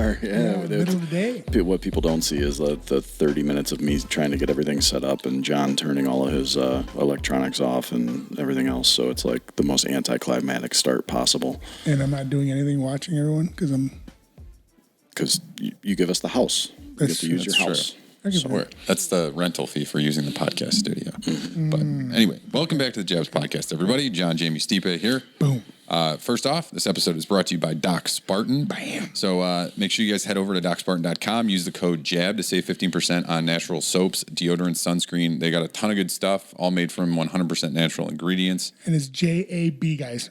are. Yeah, middle of the day. What people don't see is the 30 minutes of me trying to get everything set up and John turning all of his electronics off and everything else. So it's like the most anticlimactic start possible. And I'm not doing anything watching everyone because you give us the house. You get to use your house. So that's the rental fee for using the podcast studio. But anyway, welcome back to the Jabs Podcast, everybody. Jon Jamie Stipe here. Boom. First off, this episode is brought to you by Doc Spartan. Bam. So make sure you guys head over to DocSpartan.com. Use the code JAB to save 15% on natural soaps, deodorant, sunscreen. They got a ton of good stuff, all made from 100% natural ingredients. And it's JAB, guys.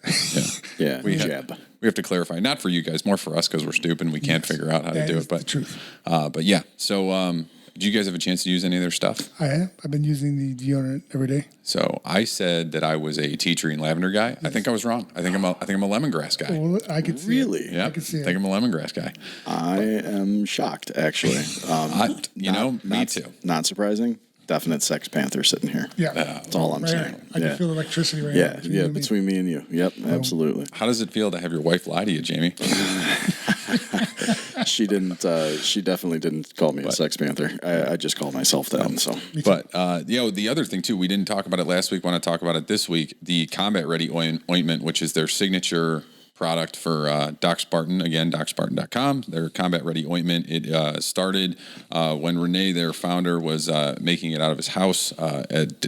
Yeah, we Jab. We have to clarify, not for you guys, more for us because we're stupid and we can't figure out how to do it. But the truth. But yeah, so did you guys have a chance to use any of their stuff? I have. I've been using the deodorant every day. So I said that I was a tea tree and lavender guy. Yes. I think I was wrong. I think I'm a lemongrass guy. Well, I could see really? Yeah, I could see I think I'm a lemongrass guy. I am shocked, actually. Me too. Not surprising. Definite Sex Panther sitting here. Yeah. That's all I'm saying. I can feel electricity right now. Yeah, between me and you. Yep, absolutely. How does it feel to have your wife lie to you, Jamie? She didn't. She definitely didn't call me a Sex Panther. I just called myself that. So, but the other thing too, we didn't talk about it last week. Want to talk about it this week? The Combat Ready ointment, which is their signature product for Doc Spartan. Again, DocSpartan.com. Their Combat Ready ointment. It started when Renee, their founder, was making it out of his house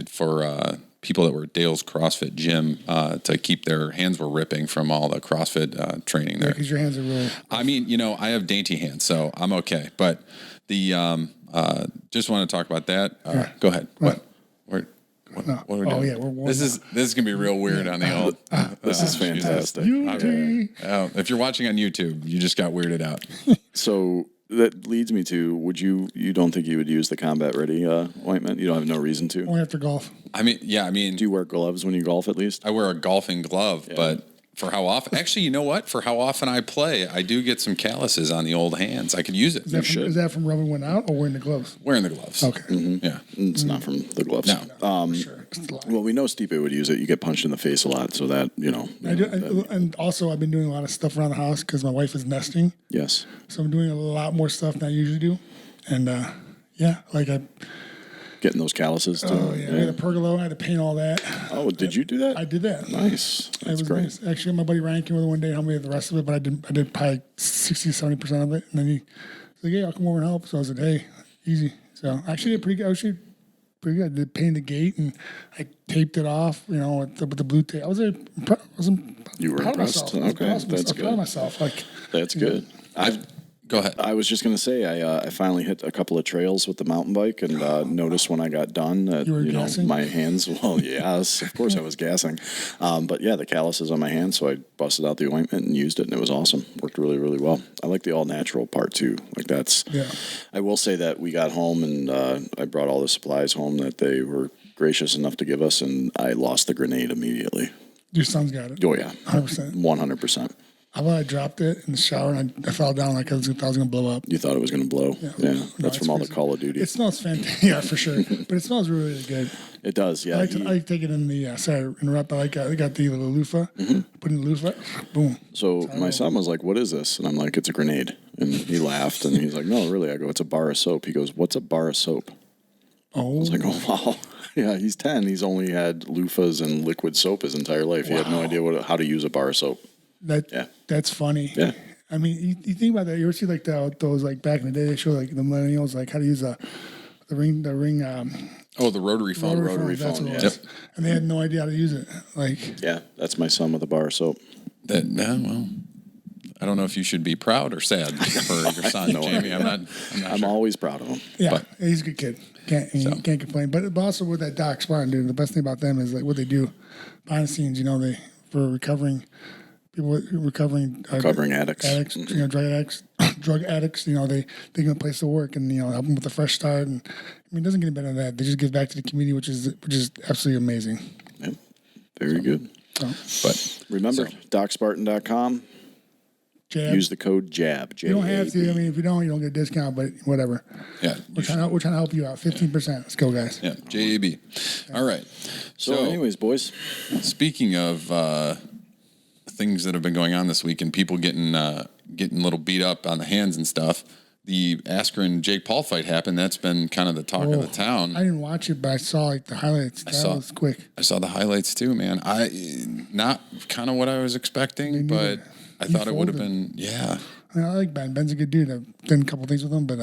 for people that were at Dale's CrossFit gym to keep their hands were ripping from all the CrossFit training there. Yeah, because your hands are really... I mean, I have dainty hands, so I'm okay. But the just want to talk about that. Go ahead. What? What are we doing? Yeah, we're warm. This is gonna be real weird on the old. This is fantastic. If you're watching on YouTube, you just got weirded out. So that leads me to: you don't think you would use the Combat Ready ointment? You don't have no reason to. Only after golf. I mean, do you wear gloves when you golf at least? I wear a golfing glove, but. For how often? Actually, you know what? For how often I play, I do get some calluses on the old hands. I could use it. Is that from rubbing one out or wearing the gloves? Wearing the gloves. Okay. Mm-hmm. Yeah. It's not from the gloves. No. For sure. Well, we know Stipe would use it. You get punched in the face a lot, so that, I do, and also, I've been doing a lot of stuff around the house because my wife is nesting. Yes. So I'm doing a lot more stuff than I usually do. And, getting those calluses too. Oh, yeah. I had a pergola. I had to paint all that. Oh, did you do that? I did that. Nice. That's great. Nice. Actually, my buddy Ryan came over one day and helped me with the rest of it, but I did probably 60-70% of it. And then he was like, "Hey, I'll come over and help." So I said, "Hey, easy." So I actually did pretty good. I did paint the gate and I taped it off, with the blue tape. You were impressed? Okay, that's good. I was proud of myself. That's good. Go ahead. I was just going to say, I finally hit a couple of trails with the mountain bike and noticed when I got done that, my hands, well, yes, of course I was gassing. But yeah, the calluses on my hands, so I busted out the ointment and used it, and it was awesome. Worked really, really well. I like the all-natural part, too. I will say that we got home and I brought all the supplies home that they were gracious enough to give us, and I lost the grenade immediately. Your son's got it. Oh, yeah. 100%. 100%. I dropped it in the shower and I fell down like I was going to blow up. You thought it was going to blow? Yeah. That's from all the Call of Duty. It smells fantastic. Yeah, for sure. But it smells really, really good. It does, yeah. I like to take it in the, sorry to interrupt, I got the little loofah. Mm-hmm. Put in the loofah, boom. So my son was like, "What is this?" And I'm like, "It's a grenade." And he laughed and he's like, "No, really?" I go, "It's a bar of soap." He goes, "What's a bar of soap?" Oh. I was like, "Oh, wow." Yeah, he's 10. He's only had loofahs and liquid soap his entire life. He had no idea how to use a bar of soap. That's funny. Yeah. I mean, you think about that. You ever see those back in the day? They show the millennials how to use the ring. The rotary phone. Rotary phone. Yes. Yep. And they had no idea how to use it. Yeah, that's my son with a bar of soap. I don't know if you should be proud or sad for your son, Jamie. I'm sure. Always proud of him. Yeah, he's a good kid. Can't complain. But also with that Doc Spartan, dude, the best thing about them is what they do behind the scenes. For recovering people, recovering addicts, drug addicts. They give them a place to work and help them with a fresh start. And it doesn't get any better than that. They just give back to the community, which is absolutely amazing. Yep. Very good. But remember, DocSpartan.com. Jab. Use the code JAB. You don't have to. If you don't get a discount, but whatever. Yeah. We're trying to help you out. 15%. Let's go, guys. Yeah. JAB. All right. So anyways, boys. Speaking of things that have been going on this week and people getting getting a little beat up on the hands and stuff. The Askren Jake Paul fight happened. That's been kind of the talk of the town. I didn't watch it, but I saw like the highlights. That was quick. I saw the highlights too, man. Not kind of what I was expecting, but I thought it would have been. Yeah, I mean, I like Ben. Ben's a good dude. I've done a couple things with him, but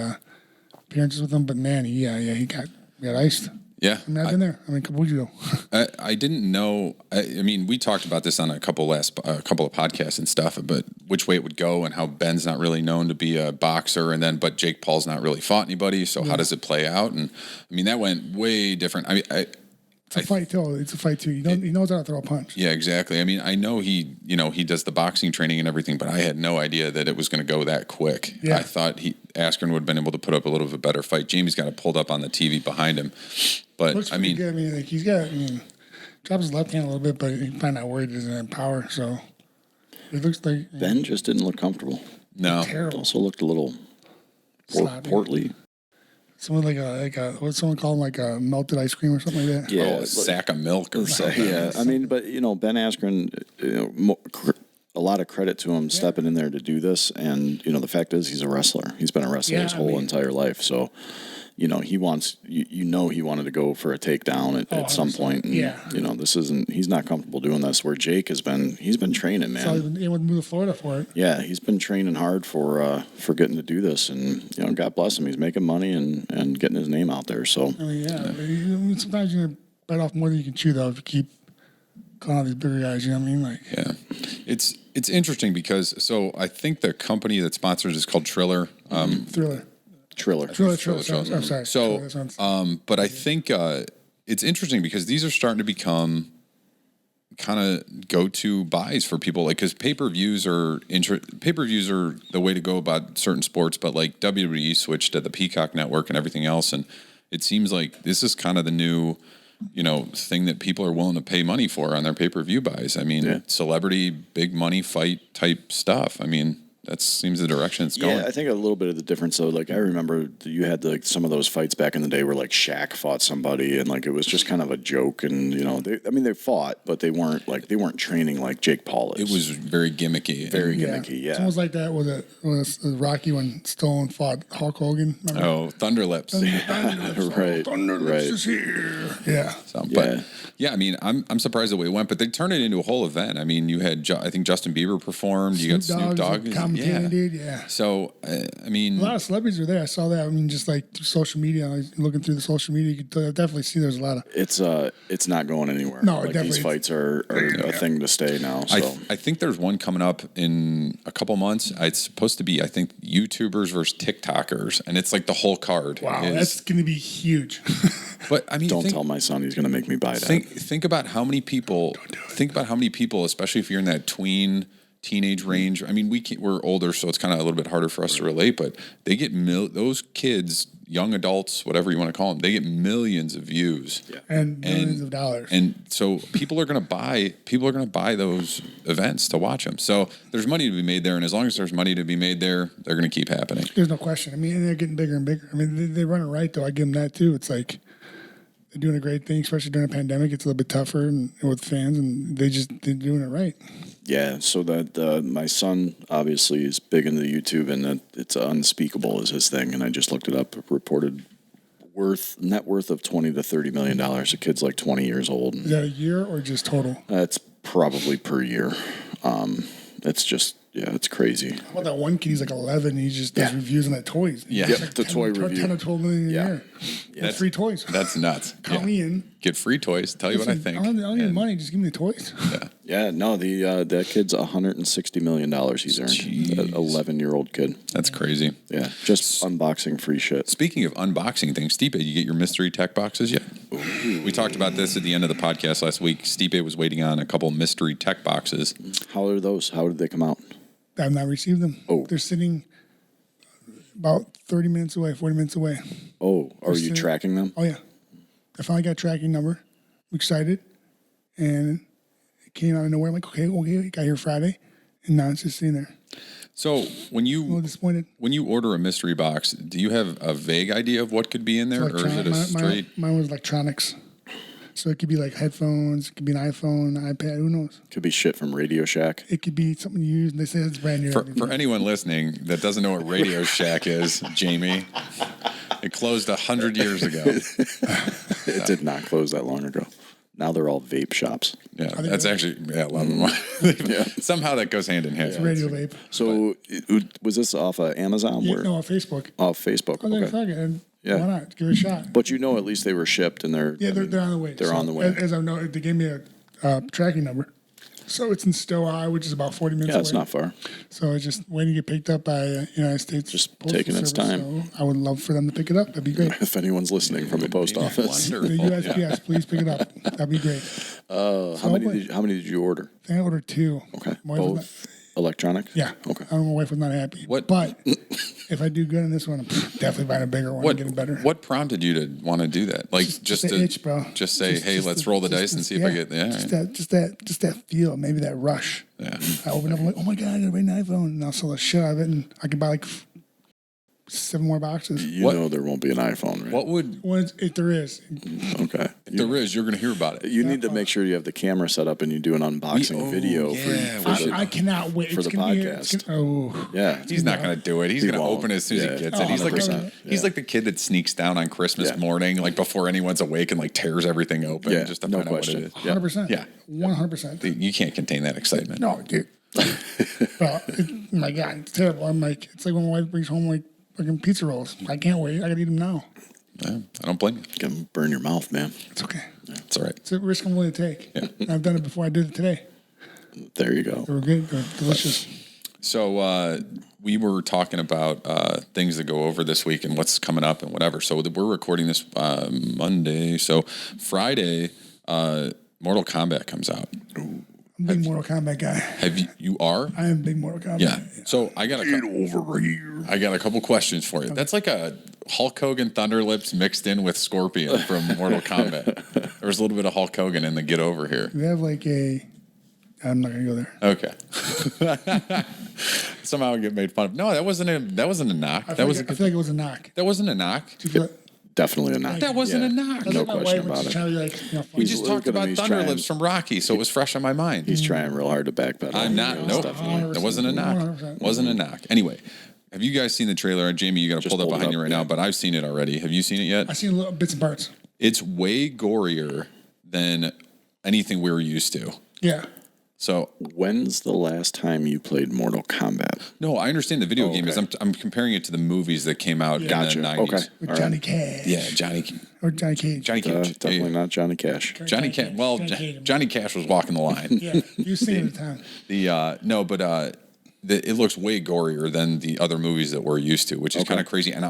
appearances with him. But man, he got iced. Yeah, I mean, I've been there. I mean, a couple weeks ago. I didn't know. I mean, we talked about this on a couple of podcasts and stuff, but which way it would go and how Ben's not really known to be a boxer, and but Jake Paul's not really fought anybody. So how does it play out? And I mean, that went way different. I mean, it's a fight too. It's a fight too. He knows how to throw a punch. Yeah, exactly. I mean, I know he does the boxing training and everything, but I had no idea that it was going to go that quick. Yeah. I thought Askren would have been able to put up a little bit better fight. Jamie's got it pulled up on the TV behind him, but I mean, good. I mean, like he's got. I mean, drops his left hand a little bit, but he find out where he doesn't have power. So it looks like Ben just didn't look comfortable. No, terrible. Also looked a little portly. Someone what's someone call him, like a melted ice cream or something like that? Yeah, a sack of milk or something. Yeah, I mean, but Ben Askren, a lot of credit to him stepping in there to do this, and the fact is he's a wrestler. He's been a wrestler his whole entire life, so he wants he wanted to go for a takedown at some point. And, this isn't. He's not comfortable doing this. Where Jake he's been training, man. So he went to move to Florida for it. Yeah, he's been training hard for getting to do this, and God bless him. He's making money and getting his name out there. So I mean, sometimes you're gonna bite off more than you can chew, though, if you keep calling out these bigger guys. You know what I mean? Like, yeah, it's interesting because I think the company that sponsors is called Triller. Triller. I'm sorry. So, but I think it's interesting because these are starting to become kind of go-to buys for people, like because pay-per-views are the way to go about certain sports, but like WWE switched to the Peacock network and everything else, and it seems like this is kind of the new thing that people are willing to pay money for on their pay-per-view buys. I mean, celebrity, big money fight type stuff. I mean, that seems the direction it's going. Yeah, I think a little bit of the difference, though, like I remember you had some of those fights back in the day where like Shaq fought somebody and like it was just kind of a joke, and they fought, but they weren't training like Jake Paul is. It was very gimmicky. Yeah. It's almost like that with Rocky when Stone fought Hulk Hogan. Remember? Oh, Thunderlips. Right. Thunderlips is here. Yeah. But I mean, I'm surprised the way it went, but they turned it into a whole event. I mean, you had I think Justin Bieber performed. You got Snoop Dogg. So, I mean, a lot of celebrities are there. I saw that. I mean, just like through social media, looking through the social media, you could definitely see there's a lot of. It's not going anywhere. No, like these fights are a thing to stay now. So I think there's one coming up in a couple months. It's supposed to be, I think, YouTubers versus TikTokers, and it's like the whole card. Wow, that's going to be huge. But I mean, don't tell my son he's going to make me buy that. Think about how many people. Think about how many people, especially if you're in that teenage range. I mean, we're older, so it's kind of a little bit harder for us to relate, but they get those kids, young adults, whatever you want to call them, they get millions of views and millions of dollars. And so people are going to buy those events to watch them. So there's money to be made there, and as long as there's money to be made there, they're going to keep happening. There's no question. I mean, and they're getting bigger and bigger. I mean, they run it right, though. I give them that too. It's like they're doing a great thing, especially during a pandemic. It's a little bit tougher and with fans, and they're doing it right. Yeah, so that my son obviously is big into YouTube, and that it's Unspeakable is his thing. And I just looked it up. Reported net worth of $20 to $30 million. The kid's like 20 years old. Is that a year or just total? It's probably per year. It's just. Yeah, it's crazy. How about that one kid? He's like 11. And he just does reviews on that toys. Yeah, like the toy review. 10 or 12 million a year. That's free toys. That's nuts. Count me in. Get free toys. Tell you what I think. I don't need money. Just give me the toys. Yeah. No. That kid's $160 million he's earned. That 11-year-old kid. That's crazy. Yeah. Just unboxing free shit. Speaking of unboxing things, Stipe, you get your mystery tech boxes yet? Ooh. We talked about this at the end of the podcast last week. Stipe was waiting on a couple mystery tech boxes. How are those? How did they come out? I have not received them. Oh. They're sitting about 30 minutes away, 40 minutes away. Oh, are you tracking them? Oh, yeah. I finally got a tracking number. I'm excited. And it came out of nowhere. I'm like, okay, it got here Friday. And now it's just sitting there. So when I'm a little disappointed. When you order a mystery box, do you have a vague idea of what could be in there? Or is it a straight? Mine was electronics. So it could be like headphones, it could be an iPhone, iPad, who knows? Could be shit from Radioshack. It could be something you use, and they say it's brand new. For anyone listening that doesn't know what Radioshack is, Jamie, it closed 100 years ago. It did not close that long ago. Now they're all vape shops. Yeah, that's actually a lot of them. Somehow that goes hand in hand. It's radio vape. So was this off of Amazon? Yeah, no, on Facebook. Off Facebook. I was like, Okay. fuck it. And Yeah. why not? Give it a shot. But at least they were shipped and they're They're on the way. They're on the way. As I know, they gave me a tracking number. So it's in Stowe, which is about 40 minutes away. it's not far. So it's just waiting to get picked up by United States. Just Postal taking its Service. time. So I would love for them to pick it up. That'd be great. If anyone's listening from the post office, The USPS, please pick it up. That'd be great. how many did you order? I think I ordered 2. Okay, My wife was both electronic. Yeah. Okay. I know my wife was not happy. What- But if I do good on this one, I'm definitely buying a bigger one and getting better. What prompted you to want to do that? Like just the to itch, bro. just say, hey, let's roll the dice and see if I get Just that feel, maybe that rush. Yeah. I open up, I'm like, oh my god, I got a brand new iPhone, and I'll sell the shit out of it, and I can buy like 7 more boxes. You What- know there won't be an iPhone, right? What would If there is, Okay. if there is? You're going to hear about it. You need to make sure you have the camera set up and you do an unboxing video yeah, for the, I cannot wait for It's the gonna be- podcast. it's gonna- yeah. He's not going to do it. He's going to won't. open it as soon as he Yeah. gets it. He's like 100%. he's like the kid that sneaks down on Christmas Yeah. morning, like before anyone's awake, and like tears everything open Yeah, just to no find out what question. it is. Yeah. 100%. Yeah. 100%. You can't contain that excitement. No, dude. Well, my God, it's terrible. I'm like, it's like when my wife brings home like fucking pizza rolls. I can't wait. I gotta eat them now. Yeah, I don't blame you. Can burn your mouth, man. It's okay. It's all right. It's a risk I'm willing to take. I've done it before. I did it today. There you go. They were good. They're delicious. So we were talking about things that go over this week and what's coming up and whatever. So we're recording this Monday. So Friday, Mortal Kombat comes out. I'm a big Mortal Kombat guy. Have you are? I am a big Mortal Kombat. Yeah. So I got Over here. I got a couple questions for you. That's like a Hulk Hogan Thunder Lips mixed in with Scorpion from Mortal Kombat. There was a little bit of Hulk Hogan in the Get Over here. We have like I'm not gonna go there. Okay. Somehow I get made fun of. No, that wasn't a knock. I feel like it was a knock. That wasn't a knock. Do you feel it? Definitely a knock. That wasn't a knock. That's No like my question wife when about she's it. trying to be like, We He's just looking talked at him, about he's Thunder trying. Lips from Rocky, so it was fresh on my mind. He's trying real hard to backpedal. I'm not. Nope. Definitely. That wasn't a knock. 100%. Wasn't a knock. Anyway, have you guys seen the trailer? Jamie, you got to Just pull that pulled it behind you up, right yeah. now, but I've seen it already. Have you seen it yet? I seen little bits and parts. It's way gorier than anything we were used to. Yeah. So, When's the last time you played Mortal Kombat? no, I understand the video game is. okay. I'm comparing it to the movies that came out Gotcha. in the 90s. Okay. With All Johnny right. Cash. Yeah, Johnny Cage. Cage. Yeah, Definitely yeah. not Johnny Cash. Johnny Cash. Well, Johnny Cash was walking the line. Yeah. You seen it at the time. It looks way gorier than the other movies that we're used to, which is kind of crazy. And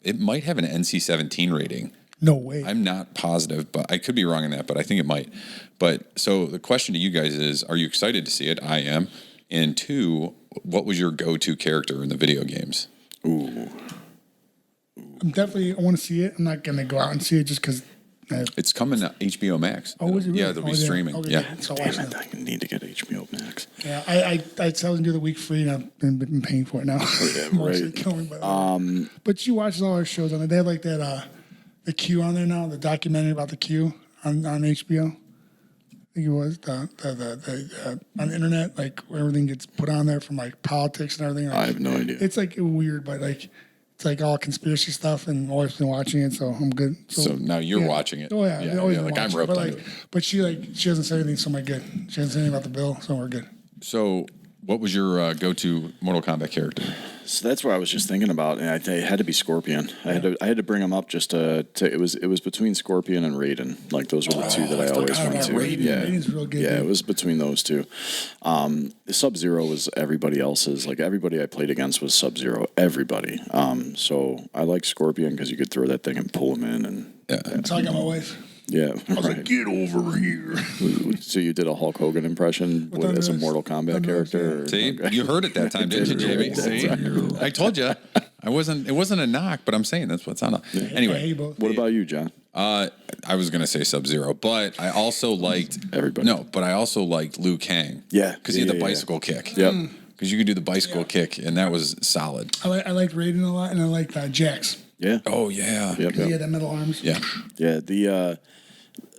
it might have an NC-17 rating. No way. I'm not positive, but I could be wrong on that, but I think it might. But so the question to you guys is, are you excited to see it? I am. And 2, what was your go-to character in the video games? Ooh. I want to see it. I'm not going to go out and see it just because. It's coming to HBO Max. Oh, is it really? Yeah, they'll be streaming. Okay, Yeah. So Damn watch it, that. I need to get HBO Max. Yeah, I tell them to do the week free, and I've been paying for it now. Yeah, I'm right. actually killing by that. But you watch all our shows on it. They have like that the Q on there now, the documentary about the Q on HBO. I think it was the on the internet, like where everything gets put on there from like politics and everything. Like, I have no idea. It's like weird, but like it's like all conspiracy stuff, and my wife's been watching it, so I'm good. So now you're yeah. watching it. Oh yeah, Yeah, they always yeah, been like I'm watching roped it, but into like, it. but she hasn't said anything, so I'm good. She hasn't said anything about the bill, so we're good. So what was your go-to Mortal Kombat character? So that's what I was just thinking about, and it had to be Scorpion. I had to bring him up just to it was between Scorpion and Raiden. Like those were the two that I always forgot went about to. Raiden. Yeah, Raiden's real good, yeah, dude. it was between those two. Sub-Zero was everybody else's. Like everybody I played against was Sub-Zero. Everybody. So I like Scorpion because you could throw that thing and pull him in, and That's how I got my wife. yeah, I was like, get over here. So you did a Hulk Hogan impression as a Mortal Kombat character? Or- See, okay. you heard it that time, didn't you, Jamie? See, I told you. It wasn't a knock, but I'm saying that's what's on. I hate Anyway, both. What about you, John? I was gonna say Sub-Zero, but I also liked Everybody. No, but I also liked Liu Kang. Yeah. because he had the Yeah, yeah, bicycle kick. Yep. Because you could do the bicycle kick, and that was solid. I liked Raiden a lot, and I liked Jax. Yeah. Oh yeah. Yep. He had that metal arms. Yeah. Yeah.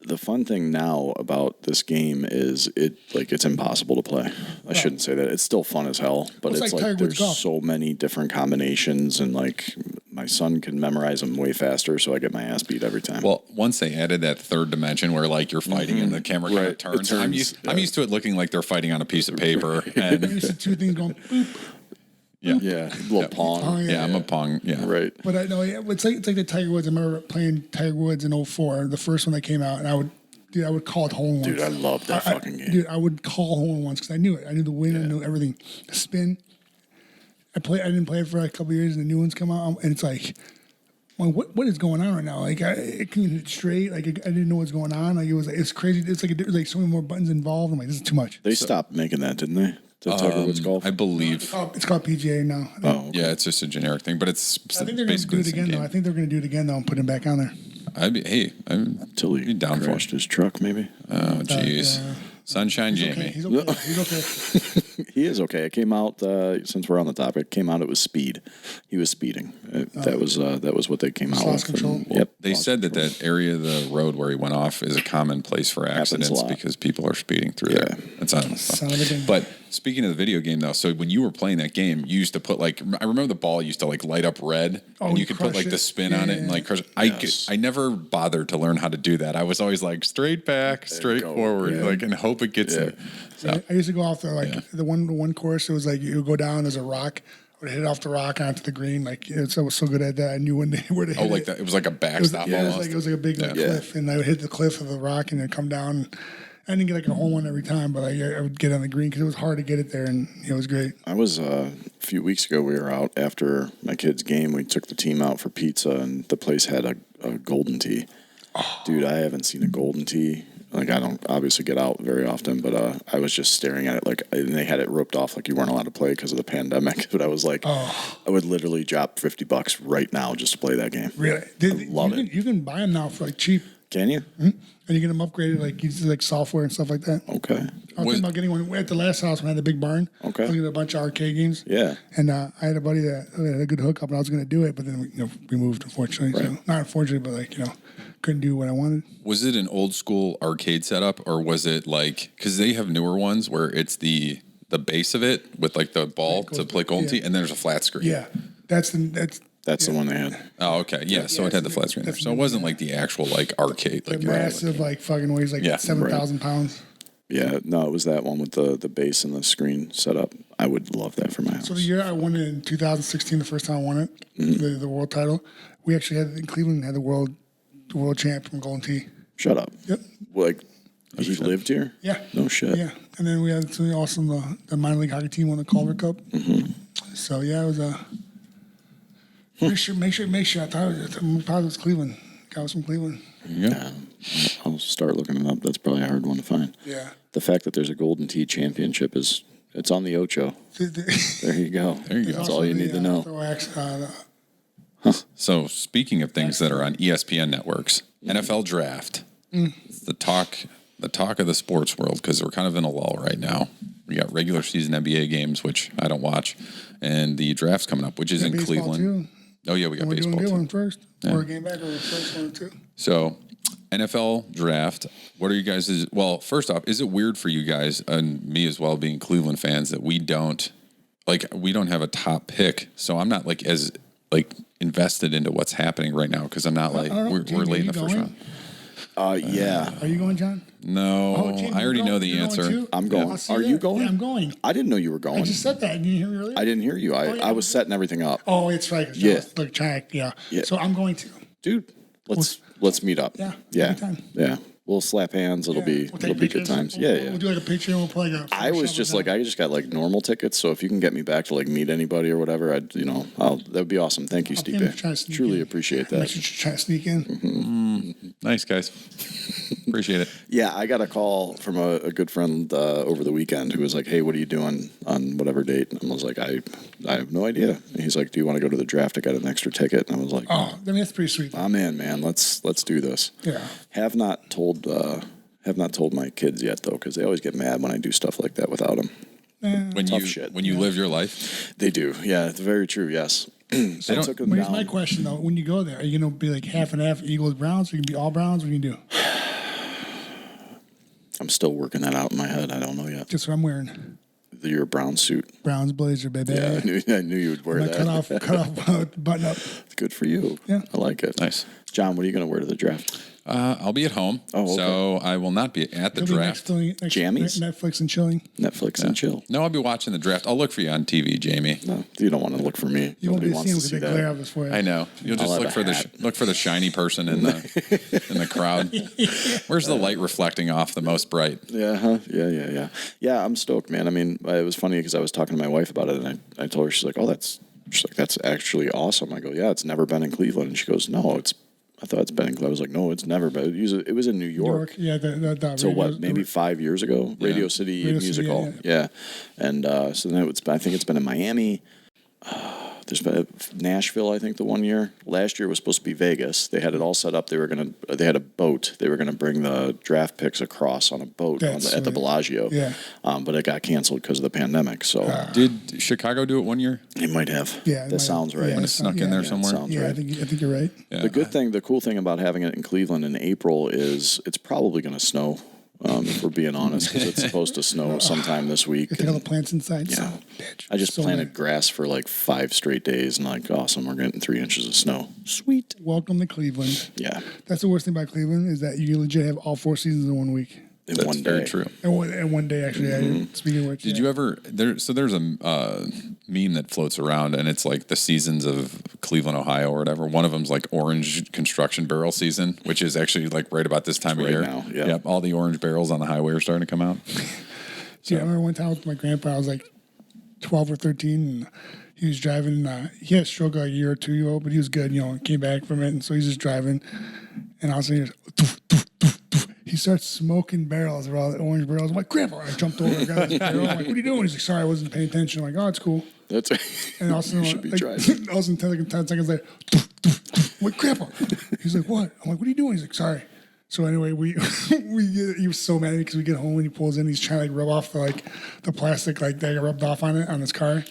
The fun thing now about this game is it's impossible to play. I shouldn't say that. It's still fun as hell, but Well, it's like Tiger Woods there's golf. so many different combinations, and like my son can memorize them way faster, so I get my ass beat every time. Well, once they added that third dimension where like you're fighting and the camera kind of Right. turns, It I'm turns, used to it looking like they're fighting on a piece of paper. I And used to two things going boop. yeah, little pong. Oh, yeah, I'm a Pong. Yeah. Right. But I know it's like the Tiger Woods. I remember playing Tiger Woods in 04, the first one that came out, and I would call it hole-in-ones. Dude, I love that fucking game. Dude, I would call hole-in-ones because I knew it. I knew the win. I knew everything. The spin. I didn't play it for like a couple of years, and the new ones come out, and it's like, well, what is going on right now? Like, I couldn't hit it straight. Like, I didn't know what's going on. Like, it's crazy. It's like there's like so many more buttons involved. I'm like, this is too much. They stopped making that, didn't they? The Tiger Woods golf. I believe. It's called PGA now. Oh, okay. Yeah, it's just a generic thing, but it's I think they're going to do basically it the same again, though. game. I think they're going to do it again, though, and put him back on there. I'm Until he down for crashed his truck, maybe. Oh, jeez. Yeah. Sunshine Okay, Jamie. he's okay. He's okay. He is okay. It came out since we're on the topic. It came out. It was speed. He was speeding. That was what they came out lost with. control. Yep. They lost said control. that area of the road where he went off is a common place for Happens a accidents lot. because people are speeding through Yeah. there. That's not Son of a gun. But speaking of the video game, though, so when you were playing that game, you used to put like I remember the ball used to like light up red, Oh, and you you could put crush like the it. spin on it and like crush. Yes. I never bothered to learn how to do that. I was always like straight back, straight go. forward, Yeah. like and hope it gets there. So, I used to go off the one course. It was like you would go down. There's a rock. I would hit off the rock onto the green. Like I was so good at that. I knew where to hit oh, like it. that. It was like a It was, backstop yeah, almost. it was like a big cliff, and I would hit the cliff of the rock and then come down. I didn't get like a home run every time, but I would get on the green because it was hard to get it there, and it was great. I was a few weeks ago. We were out after my kid's game. We took the team out for pizza, and the place had a golden tee. Oh. Dude, I haven't seen a golden tee. Like, I don't obviously get out very often, but I was just staring at it. Like, and they had it roped off, like you weren't allowed to play because of the pandemic. But I was like, I would literally drop $50 right now just to play that game. Really, love it. You can buy them now for like cheap, Can you? and you get them upgraded like using like software and stuff like that. Okay. I was thinking about getting one at the last house when I had the big barn. Okay. I was getting a bunch of arcade games. Yeah. And I had a buddy that had a good hookup, and I was going to do it, but then we moved, unfortunately. So, not unfortunately, but couldn't do what I wanted. Was it an old school arcade setup, or was it like because they have newer ones where it's the base of it with like the ball to play Golden Tee, and then there's a flat screen? Yeah, that's the one they had. Oh, okay. Yeah. So it had the flat screen there. So it wasn't like the actual like arcade. Like massive fucking weighs like Yeah, 7,000 pounds. Yeah, no, it was that one with the base and the screen set up. I would love that for my house. So the year I won it in 2016, the first time I won it, the world title, we actually had in Cleveland had the world champ from Golden Tee. Shut up. Yep. Like, he lived here? Yeah. No shit. Yeah, and then we had also the minor league hockey team won the Culver Cup. So yeah, it was a. Make sure. I thought it was Cleveland. Guy was from Cleveland. Yeah. I'll start looking it up. That's probably a hard one to find. Yeah. The fact that there's a Golden Tee championship it's on the Ocho. There you go. There you go. That's all you need to know. So speaking of things that are on ESPN networks, NFL draft. It's the talk of the sports world because we're kind of in a lull right now. We got regular season NBA games, which I don't watch, and the draft's coming up, which is in baseball, Cleveland. too. Oh yeah, we got We're baseball doing good too. one first. Or a game back or the first one too. So, NFL draft. What are you guys? Well, first off, is it weird for you guys and me as well, being Cleveland fans, that we don't have a top pick? So I'm not as invested into what's happening right now because I'm not we're late in the first round. Yeah. Are you going, John? No, Jamie, I already you're know the going answer. too? I'm going. I'll see Are you you there. going? Yeah, I'm going. I didn't know you were going. I just said that. Didn't you hear me earlier? I didn't hear you. I was setting everything up. Oh, it's right. Yeah. Look, Jack. Yeah. Yeah. So I'm going to. Dude, let's meet up. Yeah, Yeah. anytime. Yeah. We'll slap hands. It'll be We'll take good pictures. times. We'll Yeah. do like a picture and we'll play like a. I was just I just got normal tickets, so if you can get me back to meet anybody or whatever, that would be awesome. Thank you, I'll try to Stipe. sneak Truly in. appreciate Make that. sure you try to sneak in. Nice guys, appreciate it. Yeah, I got a call from a good friend over the weekend who was like, "Hey, what are you doing on whatever date?" And I was like, "I have no idea." And he's like, "Do you want to go to the draft? I got an extra ticket." And I was like, Oh, I mean that's pretty sweet. "I'm in, man. Let's do this." Yeah. Have not told my kids yet though, because they always get mad when I do stuff like that without them. When Tough you shit. when you live your life, They do. Yeah, it's very true. Yes. So I took them Here's down. my question though: when you go there, are you gonna be like half and half Eagles Browns, or you can be all Browns? What are you gonna do? I'm still working that out in my head. I don't know yet. Guess what I'm wearing? Your brown suit. Browns blazer, baby. Yeah, I knew you would wear that. Cut off, button up. Good for you. Yeah. I like it. Nice. John, what are you going to wear to the draft? I'll be at home, so I will not be at the draft. Jammies? Netflix and chilling. Netflix and chill. No, I'll be watching the draft. I'll look for you on TV, Jamie. No, you don't want to look for me. You won't Nobody be wants seeing to see because they glare that. out for you. I know. You'll just I'll look have for the shiny person in the crowd. Where's the light reflecting off the most bright? Yeah, yeah. Yeah, I'm stoked, man. I mean, it was funny because I was talking to my wife about it, and I told her, she's like, that's actually awesome. I go, yeah, it's never been in Cleveland. And she goes, no, I thought it's been in Cleveland. I was like, no, it's never been. It was in New York. Yeah, the So what? Maybe 5 years ago, Radio City Music Hall. Yeah. And so then I think it's been in Miami. There's been Nashville, I think, the one year. Last year was supposed to be Vegas. They had it all set up. They had a boat. They were gonna bring the draft picks across on a boat at the Bellagio. Yeah. But it got canceled because of the pandemic. So Did Chicago do it one year? it might have. Yeah, that sounds right. When it snuck in there somewhere. Sounds Yeah, right. I think you're right. Yeah. The cool thing about having it in Cleveland in April is it's probably going to snow. If we're being honest, because it's supposed to snow sometime this week. Take all the plants inside. Yeah. So, bitch. I just planted grass for like 5 straight days, and like, awesome, we're getting 3 inches of snow. Sweet. Welcome to Cleveland. Yeah. That's the worst thing about Cleveland is that you legit have all 4 seasons in 1 week. In one day. Very true. And one day, actually. Speaking of which, Did you ever there's a meme that floats around, and it's like the seasons of Cleveland, Ohio, or whatever. One of them's like orange construction barrel season, which is actually like right about this time of right year. now, yeah. Yep, all the orange barrels on the highway are starting to come out. Yeah, I remember one time with my grandpa, I was like 12 or 13, and he was driving. He had a stroke like a year or 2 year old, but he was good, came back from it, and so he's just driving, and all of a sudden he starts smoking barrels, around the orange barrels. I'm like, Grandpa! I jumped over and got his barrel. I'm like, what are you doing? He's like, sorry, I wasn't paying attention. I'm like, oh, it's cool. That's And all of a sudden, you should be driving. all of a sudden, 10 seconds later, I'm like, Grandpa! He's like, what? I'm like, what are you doing? He's like, sorry. So anyway, he was so mad at me because we get home and he pulls in, he's trying to like rub off the plastic like that rubbed off on his car,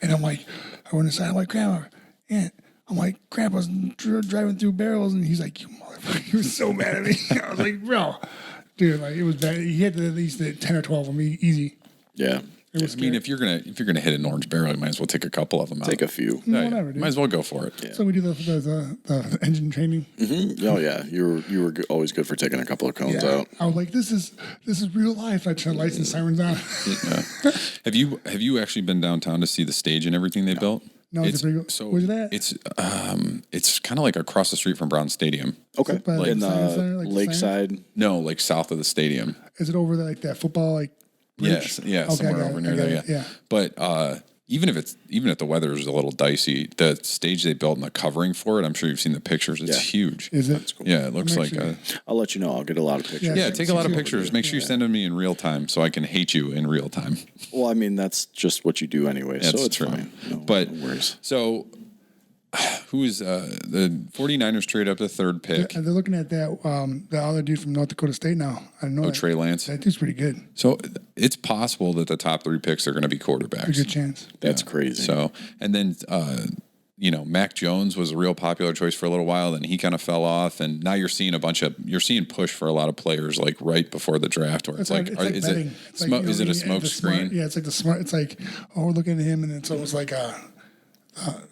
and I'm like, I went inside, I'm like, Grandma, Aunt, I'm like, Grandpa's driving through barrels, and he's like, you motherfucker, he was so mad at me. I was like, bro, dude, like it was bad. He had to at least 10 or 12 of me easy. yeah. I mean, if you're gonna hit an orange barrel, you might as well take a couple of them out. Take a few. Whatever, dude. Might as well go for it. Yeah. So we do the engine training. Oh yeah, you were always good for taking a couple of cones out. I was like, this is real life. I turned lights and sirens on. Have you actually been downtown to see the stage and everything they built? No, it's pretty good. So Where's it at? It's kind of like across the street from Brown Stadium. Okay, By in the Science Center, like the Lakeside. No, like south of the stadium. Is it over there, like that football like bridge? Yes, yeah, Okay, somewhere I got over it, near I got there. it, Yeah. But even if the weather is a little dicey, the stage they built and the covering for it, I'm sure you've seen the pictures. It's huge. Is it? Cool. Yeah, it looks like actually- I'll let you know. I'll get a lot of pictures. yeah. Take a lot of pictures. Make sure you send them to me in real time so I can hate you in real time. Well, I mean, that's just what you do anyway, so That's it's true. fine. No, But no worries. so, who is the 49ers trade up the third pick? They're looking at that the other dude from North Dakota State now. I know. Oh, that. Trey Lance. That dude's pretty good. So it's possible that the top 3 picks are going to be Pretty quarterbacks. good chance. That's crazy. So, and then, Mac Jones was a real popular choice for a little while. Then he kind of fell off, and now you're seeing push for a lot of players like right before the draft, where it's like is betting. it is it a smoke screen? Yeah, it's like the smart. It's like, oh, we're looking at him, and it's almost like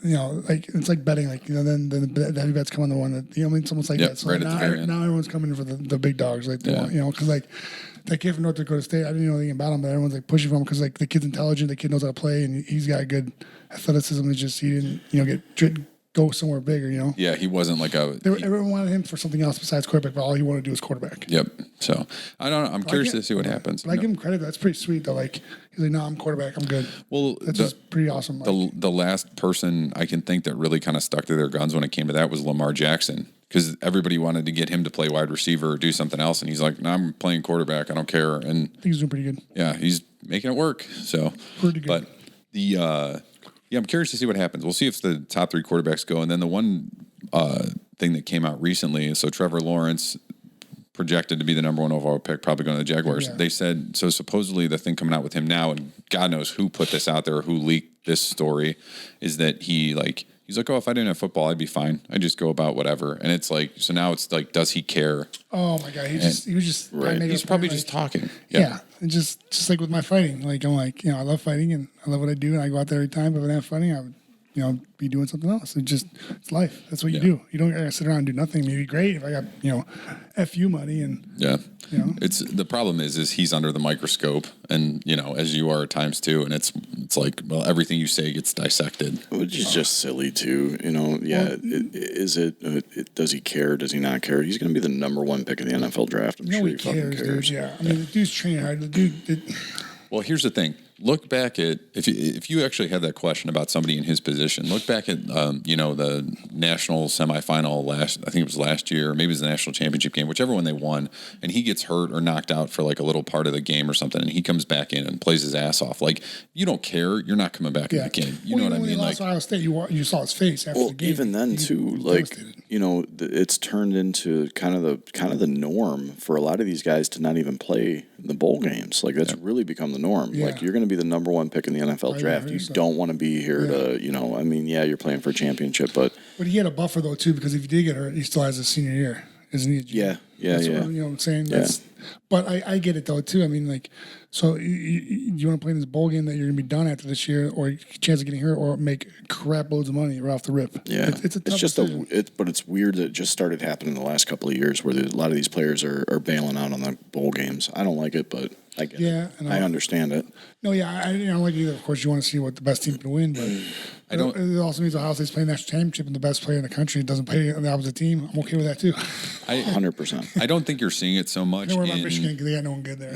like it's like betting. Like then the heavy bets come on the one that I mean, it's almost like Yep, that. So right at the very end. now everyone's coming for the big dogs, like Yeah. because like. That kid from North Dakota State, I didn't know anything about him, but everyone's like pushing for him because like the kid's intelligent, the kid knows how to play, and he's got good athleticism. It's just he didn't go somewhere bigger. Yeah, he wasn't like Everyone wanted him for something else besides quarterback, but all he wanted to do was quarterback. Yep. So I don't know. I'm curious to see what happens. But I give him credit. That's pretty sweet. Though, like he's like, no, I'm quarterback. I'm good. Well, That's just pretty awesome. Like, the last person I can think that really kind of stuck to their guns when it came to that was Lamar Jackson, because everybody wanted to get him to play wide receiver or do something else, and he's like, "No, I'm playing quarterback. I don't care." And I think he's doing pretty good. yeah, he's making it work. So Pretty good. But I'm curious to see what happens. We'll see if the top 3 quarterbacks go, and then the one thing that came out recently. So Trevor Lawrence projected to be the number 1 overall pick, probably going to the Jaguars. Yeah. They said, so supposedly the thing coming out with him now, and God knows who put this out there or who leaked this story, is that he He's like, oh, if I didn't have football, I'd be fine. I'd just go about whatever. And it's like, so now it's like, does he care? Oh my God. He was just, Right. He's probably just talking. Yeah. And just like with my fighting, like I'm like, I love fighting and I love what I do and I go out there every time. But if I didn't have fighting, I would, be doing something else. It's life. That's what you do. You don't gotta sit around and do nothing. Maybe great if I got, FU money and It's the problem is he's under the microscope and as you are at times too, and it's like, well, everything you say gets dissected. Which is just silly too. Does he care? Does he not care? He's going to be the number 1 pick in the NFL draft. I'm sure he fucking cares. Dude. Yeah. I mean, the dude's training hard. The dude. Well, here's the thing. Look back at if you actually had that question about somebody in his position. Look back at the national semifinal I think it was last year, or maybe it was the national championship game, whichever one they won, and he gets hurt or knocked out for like a little part of the game or something, and he comes back in and plays his ass off. Like, you don't care, you're not coming back in the game. You know what I mean? When he lost Ohio State, you saw his face after the game. Even then too, it's turned into kind of the norm for a lot of these guys to not even play the bowl games. Like, that's really become the norm. Yeah. Like, you're going to be the number 1 pick in the NFL draft. You don't want to be here to, you're playing for a championship, but he had a buffer though too, because if he did get hurt, he still has a senior year, isn't he? Yeah. What, you know what I'm saying? But I get it though too. I mean, like, so you want to play in this bowl game that you're going to be done after this year, or chance of getting hurt, or make crap loads of money right off the rip. Yeah, it's a tough decision. But it's weird that it just started happening the last couple of years, where a lot of these players are bailing out on the bowl games. I don't like it, but I get it. I understand it. No, I don't like it either. Of course, you want to see what the best team can win, but I don't. It also means Ohio State's playing national championship, and the best player in the country doesn't play on the opposite team. I'm okay with that too. 100%. I don't think you're seeing it so much. Don't worry about Michigan because they got no one good there.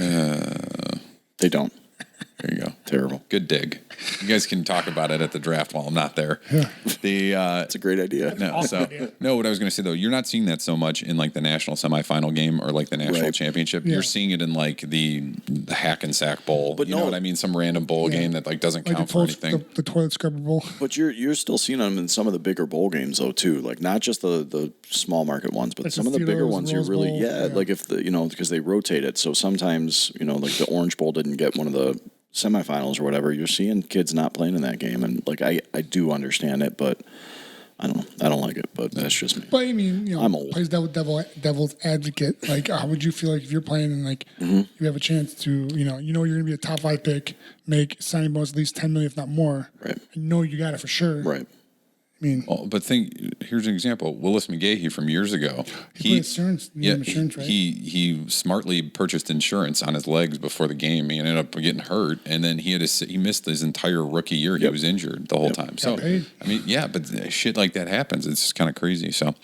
They don't. There you go. Terrible. Good dig. You guys can talk about it at the draft while I'm not there. Yeah. It's a great idea. What I was going to say though, you're not seeing that so much in like the national semifinal game or like the national championship. Yeah. You're seeing it in like the Hack and Sack Bowl. But you know what I mean? Some random bowl game that like doesn't count for anything. The toilet scrubber bowl. But you're still seeing them in some of the bigger bowl games though too. Like, not just the small market ones, but like some of the bigger ones. You're really like if because they rotate it. So sometimes like the Orange Bowl didn't get one of the semifinals or whatever, you're seeing kids not playing in that game, and like I do understand it, but I don't know. I don't like it, but that's just me. But I mean, I'm old. Plays devil's advocate. Like, how would you feel like if you're playing and like you have a chance to, you're going to be a top 5 pick, make signing bonus at least $10 million, if not more. Right. And you got it for sure. Right. I mean, but here's an example. Willis McGahee from years ago. He insurance, right? He smartly purchased insurance on his legs before the game. He ended up getting hurt, and then he missed his entire rookie year. He was injured the whole time. So I mean, but shit like that happens. It's just kind of crazy. So,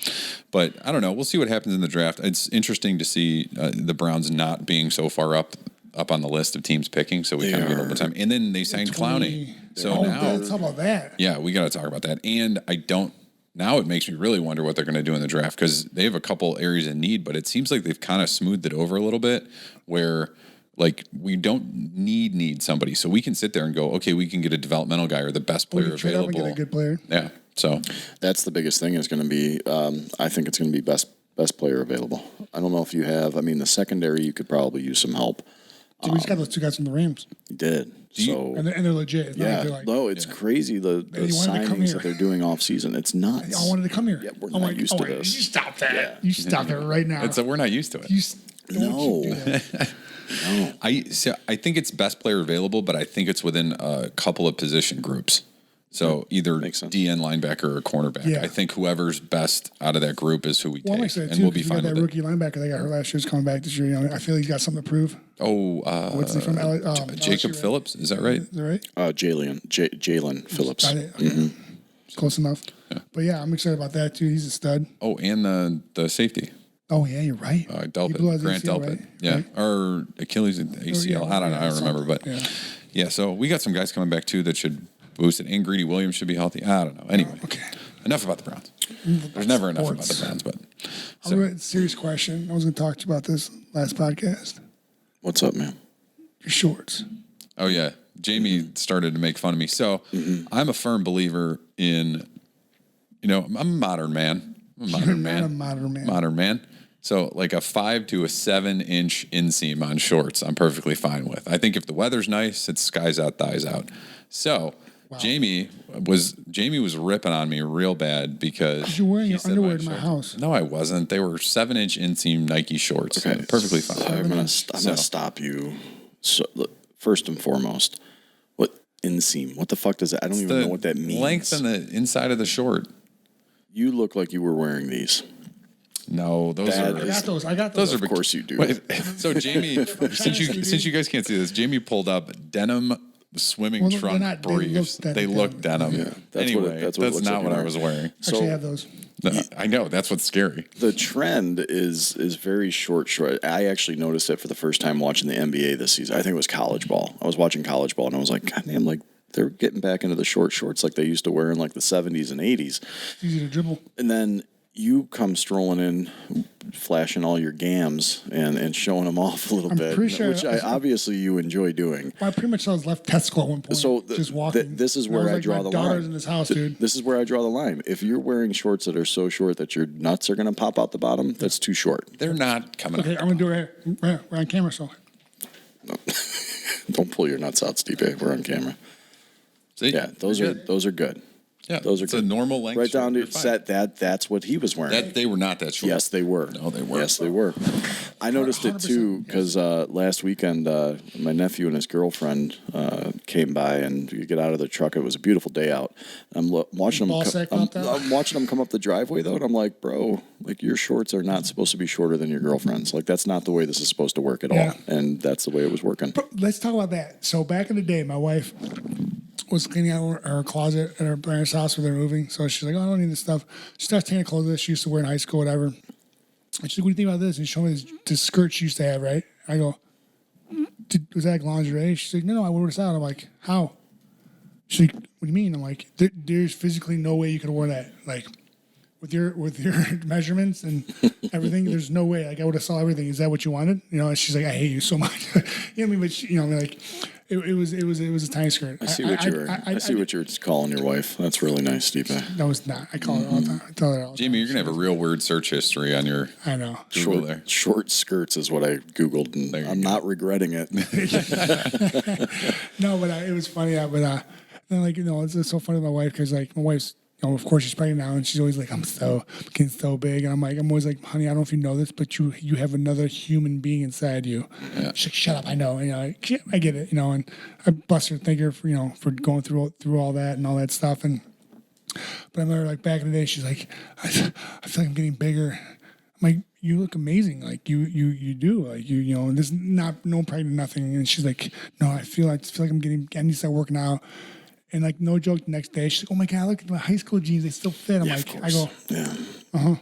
but I don't know. We'll see what happens in the draft. It's interesting to see the Browns not being so far up on the list of teams picking, so we kind of get a little time. And then they signed Clowney. So now, let's talk about that. Yeah, we got to talk about that. And now it makes me really wonder what they're going to do in the draft, because they have a couple areas in need, but it seems like they've kind of smoothed it over a little bit, where like we don't need somebody, so we can sit there and go, okay, we can get a developmental guy or the best player available. Get a good player. Yeah, so that's the biggest thing is going to be. I think it's going to be best player available. I don't know if you have. I mean, the secondary you could probably use some help. We just got those 2 guys from the Rams. You did. And they're legit. It's not like it's crazy the signings that they're doing off season. It's nuts. Y'all wanted to come here. Yeah, we're not used to this. You stop that. Yeah. You stop it right now. We're not used to it. No. I think it's best player available, but I think it's within a couple of position groups. So either DN linebacker or cornerback. Yeah. I think whoever's best out of that group is who we take, and we'll be fine with it. That rookie linebacker they got hurt last year is coming back this year. I feel he's got something to prove. What's he from? Jacob Phillips, is that right? Is that right? Jalen Phillips. Close enough. Yeah. But yeah, I'm excited about that too. He's a stud. Oh, and the safety. Oh yeah, you're right. Delpit, Grant ACL, Delpit. Right? Yeah, right. Or Achilles and ACL. I don't know. I don't remember, but yeah. So we got some guys coming back too that should boost it. And Greedy Williams should be healthy. I don't know. Anyway, enough about the Browns. There's never enough about the Browns, but serious question. I was going to talk to you about this last podcast. What's up, man? Your shorts. Oh yeah, Jamie started to make fun of me. So I'm a firm believer in, I'm a modern man. Modern man. So like a 5 to a 7 inch inseam on shorts, I'm perfectly fine with. I think if the weather's nice, it's skies out, thighs out. So Jamie was ripping on me real bad because you're wearing he your said underwear in my shorts- house. No, I wasn't. They were 7-inch inseam Nike shorts. Okay. Perfectly fine. I'm gonna stop you. So, look, first and foremost, what inseam? What the fuck does that? I don't even know what that means. Length on the inside of the short. You look like you were wearing these. No, those That are. is- I got those. Of course you do. Wait, so Jamie, since you guys can't see this, Jamie pulled up denim swimming They're trunk not- briefs. They look denim. Yeah, that's Anyway, what it looks not like what you're I was wearing. Actually, I have those. No, I know that's what's scary. The trend is very short. I actually noticed it for the first time watching the NBA this season. I think it was college ball. I was watching college ball and I was like, God damn, like they're getting back into the short shorts like they used to wear in like the 70s and 80s. It's easy to dribble. And then you come strolling in, flashing all your gams and showing them off a little bit, pretty sure which obviously you enjoy doing. Well, I pretty much saw his left testicle at one point. So just walking. this is And where was I like, draw my the daughter's line. in this house, dude. This is where I draw the line. If you're wearing shorts that are so short that your nuts are going to pop out the bottom, that's too short. They're not coming Okay, up. I'm gonna do it right. We're on camera, so Don't pull your nuts out, Stipe. We're on camera. See? Yeah, those You're are good. good. Yeah, Those are it's good. a normal length. Right down short, to you're set fine. that's what he was wearing. That they were not that short. Yes, they were. No, they weren't. Yes, they were. I noticed it too because last weekend my nephew and his girlfriend came by and you get out of the truck. It was a beautiful day out. I'm watching them. I'm watching them come up the driveway though, and I'm like, bro, like your shorts are not supposed to be shorter than your girlfriend's. Like that's not the way this is supposed to work at all. And that's the way it was working. But let's talk about that. So back in the day, my wife was cleaning out her closet at her parents' house where they're moving. So she's like, oh, I don't need this stuff. She starts taking clothes that she used to wear in high school, whatever. And she's like, what do you think about this? And she showed me this skirt she used to have, right? I go, was that like lingerie? She's like, no, I wore this out. I'm like, how? She's like, what do you mean? I'm like, there's physically no way you could have worn that. Like, with your measurements and everything, there's no way. Like, I would have saw everything. Is that what you wanted? You know, and she's like, I hate you so much. You know what I mean? But she, you know, like, it was a tiny skirt. I see what you're calling your wife. That's really nice, Stipe. No, it's not. I call her all the time. I tell her all the Jamie, time. you're gonna have a real weird search history on your. I know. Google there. Short skirts is what I Googled, and I'm not regretting it. No, but it was funny. But then, like, you know, it's so funny with my wife because, like, my wife's, you know, of course she's pregnant now, and she's always like, I'm getting so big, and I'm always like, honey, I don't know if you know this, but you have another human being inside you. Yeah. She's like, shut up, I know, and, you know, like, yeah, I get it, you know, and I bless her, thank her for, you know, for going through all that and all that stuff, and but I remember, like, back in the day, she's like, I feel like I'm getting bigger. I'm like, you look amazing, like you do, like you know, and there's no pregnant, nothing, and she's like, no, I feel like I need to start working out. And like, no joke, the next day, she's like, oh my God, look at my high school jeans. They still fit. I'm like, I go, Yeah.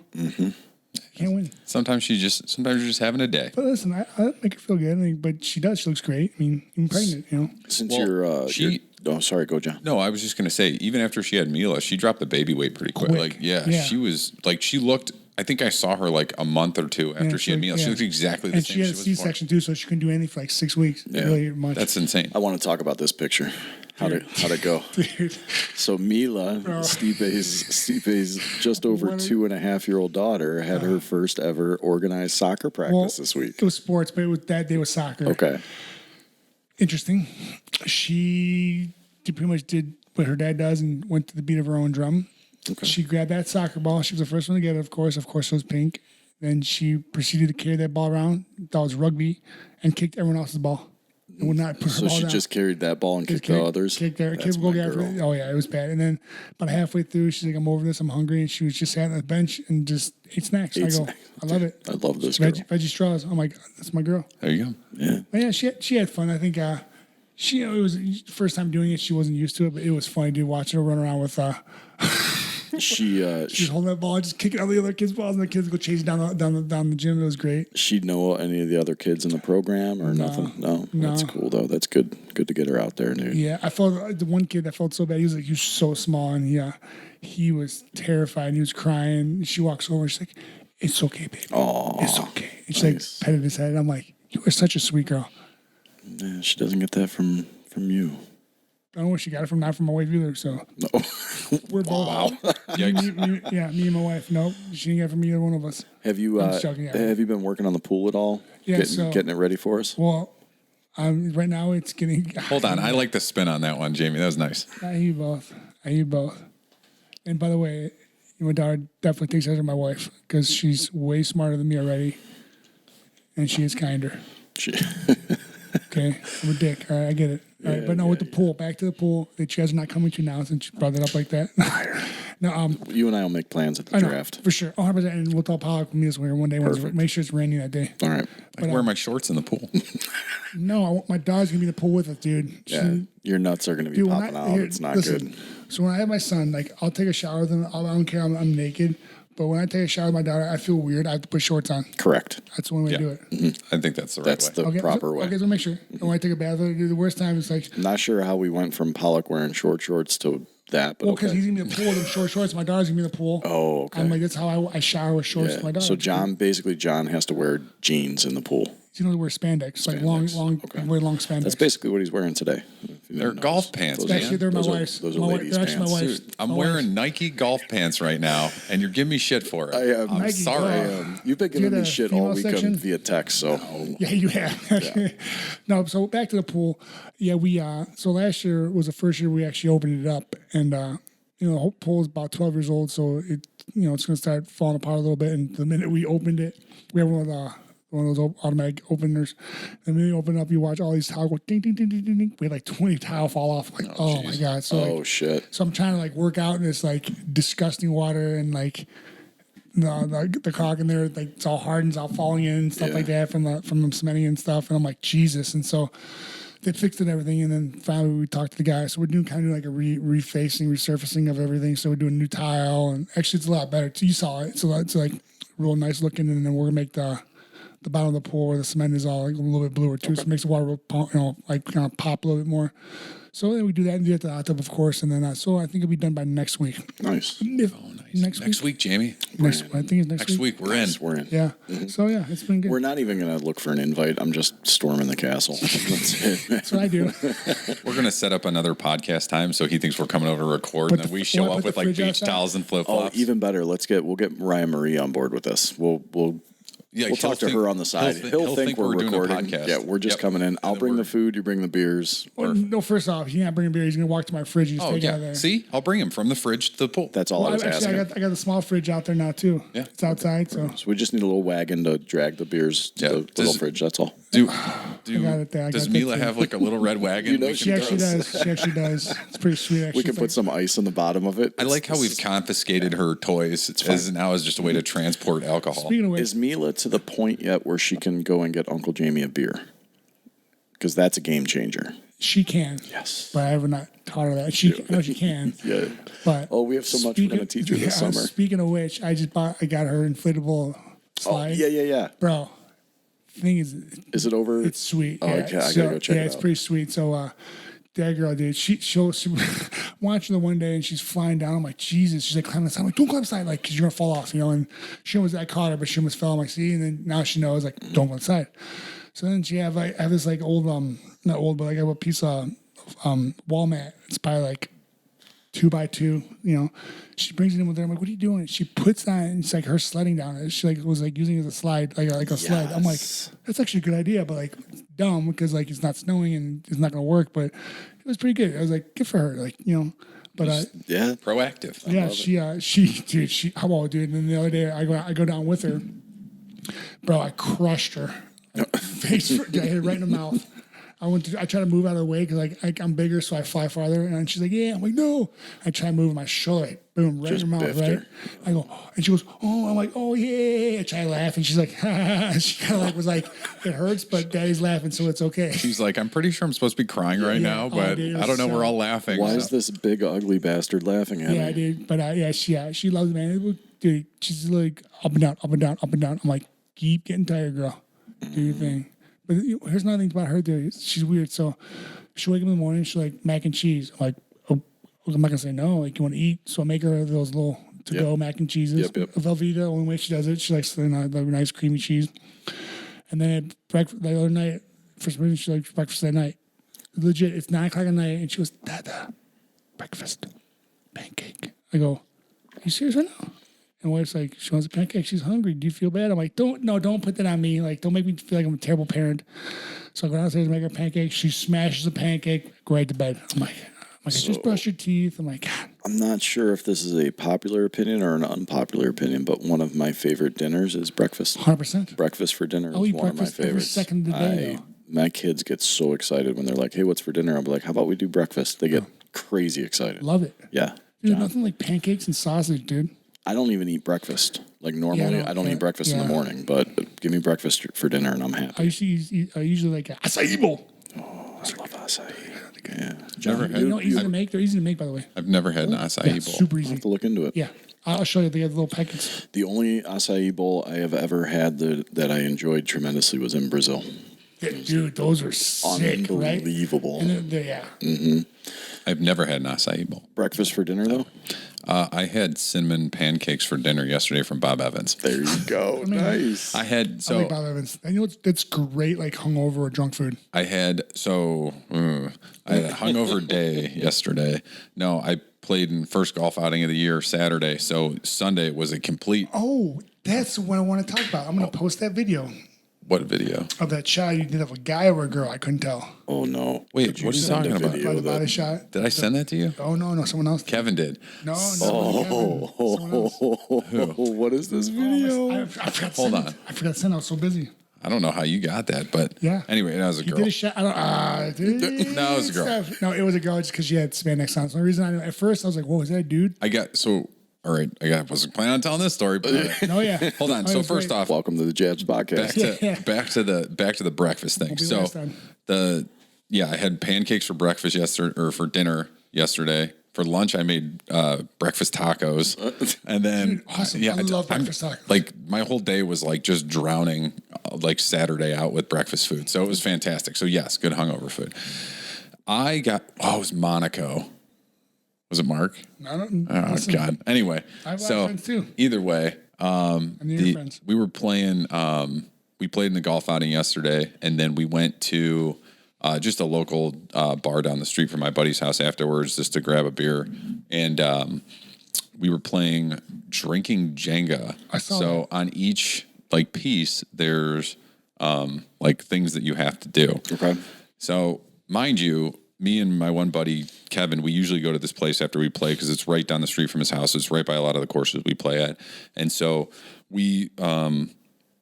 Can't win. Sometimes you're just having a day. But listen, I make her feel good. I mean, but she does. She looks great. I mean, even pregnant, you know. Since Well, oh, sorry, go, John. No, I was just gonna say, even after she had Mila, she dropped the baby weight pretty quick. Quick. Like, yeah, Yeah. she was like, she looked. I think I saw her like a month or two after she had Mila. She looked exactly the and same. she had a was before. C-section too, so she couldn't do anything for like 6 weeks. Yeah. Really much. That's insane. I want to talk about this picture. How'd it go? Dude. So Mila, Stipe's just over 2.5-year-old daughter, had her first ever organized soccer practice this week. It was sports, but that day was soccer. Okay. Interesting. She pretty much did what her dad does and went to the beat of her own drum. Okay. She grabbed that soccer ball. She was the first one to get it, of course. Of course, it was pink. Then she proceeded to carry that ball around, thought it was rugby, and kicked everyone else's ball. And would not put her So ball she down. just carried that ball and kicked the others? Kicked her. That's Go my get girl. her. Oh, yeah, it was bad. And then about halfway through, she's like, I'm over this. I'm hungry. And she was just sat on the bench and just ate snacks. I go, I love it. I love this girl. Veggie straws. I'm like, that's my girl. There you go. Yeah. But yeah, she had fun. I think she, you know, it was the first time doing it. She wasn't used to it, but it was funny, dude, watching her run around with She she's holding that ball, just kicking out the other kids' balls, and the kids go chasing down the gym. It was great. she'd know any of the other kids in the program or nothing? No. That's cool though. That's good. Good to get her out there, dude. Yeah, I felt the one kid that felt so bad. He was so small, and he was terrified. He was crying. She walks over. She's like, "It's okay, baby. Aw, it's okay." And she nice. like petted his head. I'm like, "You are such a sweet girl." Yeah, she doesn't get that from you. I don't know where she got it from. Not from my wife either. So No. we're both. me and my wife. No, she didn't get it from either one of us. Have you I'm joking, yeah. have you been working on the pool at all? Yeah, Getting it ready for us? Well, Right now it's getting. Hold on. I like the spin on that one, Jamie. That was nice. I hear you both. And by the way, my daughter definitely thinks after my wife because she's way smarter than me already, and she is kinder. Okay, I'm a dick. All right, I get it. All right, but no, with the pool, back to the pool that you guys are not coming to now since you brought it up like that. No, you and I will make plans at the draft for sure. 100%, and we'll tell Pollock meet us here one day. Make sure it's raining that day. All right. I can wear my shorts in the pool. No, my dog's gonna be in the pool with us, dude. Your nuts are gonna be popping out. It's not good. So when I have my son, like I'll take a shower with him. I don't care. I'm naked. But when I take a shower with my daughter, I feel weird. I have to put shorts on. Correct. That's the only way to do it. Mm-hmm. I think that's the right way. That's the proper way. Okay, so make sure. And when I take a bath, the worst time is like. Not sure how we went from Pollock wearing short shorts to that, but because he's gonna be in the pool with him short shorts. My daughter's gonna be in the pool. Oh, okay. I'm like, that's how I shower with shorts with my daughter. So John has to wear jeans in the pool. He's gonna wear spandex, like long, very long spandex. That's basically what he's wearing today. They're golf pants. Actually, they're my wife's. Those are ladies' pants. My wife's. I'm wearing Nike golf pants right now, and you're giving me shit for it. I'm sorry. You've been giving me shit all weekend via text, so. Yeah, you have. No, so back to the pool. Yeah, so last year was the first year we actually opened it up, and the whole pool is about 12 years old, so it's going to start falling apart a little bit. And the minute we opened it, we have one of those automatic openers. And when you open it up, you watch all these tile go ding, ding, ding, ding, ding, ding. We had like 20 tile fall off. Like, oh my God. So shit. So I'm trying to like work out in this like disgusting water and like the caulk in there, like it's all hardened, it's all falling in and stuff like that from the cementing and stuff. And I'm like, Jesus. And so they fixed it and everything. And then finally we talked to the guy. So we're doing kind of like a resurfacing of everything. So we're doing new tile, and actually it's a lot better. You saw it. So it's like real nice looking. And then we're gonna make the bottom of the pool where the cement is all like a little bit bluer too. So it makes the water like kind of pop a little bit more. So then we do that and do it at the hot tub, of course. And then so I think it'll be done by next week. Nice. Nice. Next week, Jamie. I think it's next week. Next week we're in. We're in. Yeah. Mm-hmm. So yeah, it's been good. We're not even going to look for an invite. I'm just storming the castle. That's it. That's what I do. We're going to set up another podcast time so he thinks we're coming over to record, and then we show up with like beach towels and flip flops. Oh, even better. We'll get Ryan Marie on board with this. We'll talk to her on the side. He'll think we're recording. Doing a podcast. Yeah, we're just coming in. I'll bring the food. You bring the beers. No, first off, he's not bringing beer. He's going to walk to my fridge. He's take it out of there. See, I'll bring him from the fridge to the pool. That's all I was asking. I got the small fridge out there now too. Yeah, it's outside. So we just need a little wagon to drag the beers to the little fridge. That's all. Does Mila have like a little red wagon? She actually does. It's pretty sweet. Actually, we can put some ice in the bottom of it. I like how we've confiscated her toys. It's now as just a way to transport alcohol. Speaking of which, is Mila to the point yet where she can go and get Uncle Jamie a beer? Because that's a game changer. She can. Yes. But I have not taught her that. I know she can. Yeah. But we have so much we're going to teach her this summer. Speaking of which, I got her inflatable slide. Oh, yeah. Bro, thing is it over? It's sweet. Oh, I gotta go check it out. It's pretty sweet. So that girl, dude, she watching her one day and she's flying down. I'm like, Jesus. She's like, climb the side. I'm like, don't climb the side, like, because you're gonna fall off, And I caught her, but she almost fell. I'm like, see, and then now she knows, like, don't go inside. So then I have this like old, not old, but I have a piece of wall mat. It's probably like 2x2. She brings it in with her. I'm like, what are you doing? She puts that, and it's like her sledding down it. She like was like using it as a slide, like a sled. I'm like, that's actually a good idea, but like dumb because like it's not snowing and it's not gonna work. But it was pretty good. I was like, good for her, like But proactive. She how about dude? And then the other day I go down with her, bro. I crushed her, face hit her right in the mouth. I try to move out of the way because I'm bigger, so I fly farther. And she's like, "Yeah." I'm like, "No." I try to move my shoulder, boom, right in her mouth, right? Her. I go, and she goes, "Oh." I'm like, "Oh yeah." I try to laugh, and she's like, "Ha." She kind of like was like, "It hurts, but Daddy's laughing, so it's okay." She's like, "I'm pretty sure I'm supposed to be crying right now, but I don't know. We're all laughing." Why is this big ugly bastard laughing at me? Yeah, dude. But she loves it, man. Dude, she's like up and down, up and down, up and down. I'm like, keep getting tired, girl. Do your thing. But here's another thing about her, dude. She's weird. So she'll wake up in the morning, she's like, mac and cheese. I'm like, oh, I'm not going to say no. Like, you want to eat? So I make her those little to-go mac and cheeses. Velveeta, the only way she does it, she likes the nice creamy cheese. And then breakfast, the other night, for some reason, she likes breakfast that night. Legit, it's 9 o'clock at night, and she goes, Dada, breakfast, pancake. I go, are you serious right now? And wife's like, she wants a pancake. She's hungry. Do you feel bad? I'm like, don't put that on me. Like, don't make me feel like I'm a terrible parent. So I go downstairs and make her a pancake. She smashes a pancake, go right to bed. I'm like, I just brush your teeth. I'm like, God. I'm not sure if this is a popular opinion or an unpopular opinion, but one of my favorite dinners is breakfast. 100%. Breakfast for dinner I'll is eat one of my breakfast every favorites. second of the day, though. My kids get so excited when they're like, hey, what's for dinner? I'll be like, how about we do breakfast? They get crazy excited. Love it. Yeah. Dude, nothing like pancakes and sausage, dude. I don't even eat breakfast. Like normally, Yeah, I don't eat breakfast in the morning, but give me breakfast for dinner and I'm happy. I usually like acai bowl. Oh, I love acai. Yeah. Never had. You know, easy to make. They're easy to make, by the way. I've never had an acai Yeah, bowl. super I'll easy. have to look into it. Yeah, I'll show you. They have little packets. The only acai bowl I have ever had that I enjoyed tremendously was in Brazil. Yeah, dude, those are sick, right? Unbelievable. And yeah. I've never had an acai bowl. Breakfast for dinner, though? I had cinnamon pancakes for dinner yesterday from Bob Evans. There you go. Nice. I had I like Bob Evans. I know it's great, like hungover or drunk food. I had a hungover day yesterday. No, I played in first golf outing of the year Saturday, so Sunday was a complete. Oh, that's what I want to talk about. I'm going to post that video What video? of that shot you did of a guy or a girl. I couldn't tell. Oh, no. Wait, Did what are you send a talking about? video By the that- body shot. Did I send that to you? Oh, no, someone else. Kevin did. No, Oh, what is this video? I forgot Hold to on. send it. I forgot to send it. I was so busy. I don't know how you got that, but Yeah. Anyway, that was a You girl. did a shot. I don't. No, it was a girl. No, it was a girl just because she had spandex on. So the reason at first I was like, "Whoa, is that a dude?" All right. Wasn't planning on telling this story, but No, yeah. hold on. Oh, it So was first great. off, Welcome to the Jabs podcast. back to the breakfast thing. Won't be So last time. I had pancakes for breakfast yesterday or for dinner yesterday. For lunch, I made breakfast tacos, and then Dude, awesome. I love breakfast tacos. Like my whole day was like just drowning, like Saturday out with breakfast food. So it was fantastic. So yes, good hungover food. It was Monaco. Was it Mark? I don't. Oh listen, God. Anyway, I have so friends too. either way, your friends. we were playing. We played in the golf outing yesterday, and then we went to just a local bar down the street from my buddy's house afterwards, just to grab a beer, and we were drinking Jenga. I saw so that. on each like piece, there's like things that you have to do. Okay. So mind you, me and my one buddy, Kevin, we usually go to this place after we play because it's right down the street from his house. It's right by a lot of the courses we play at. And so we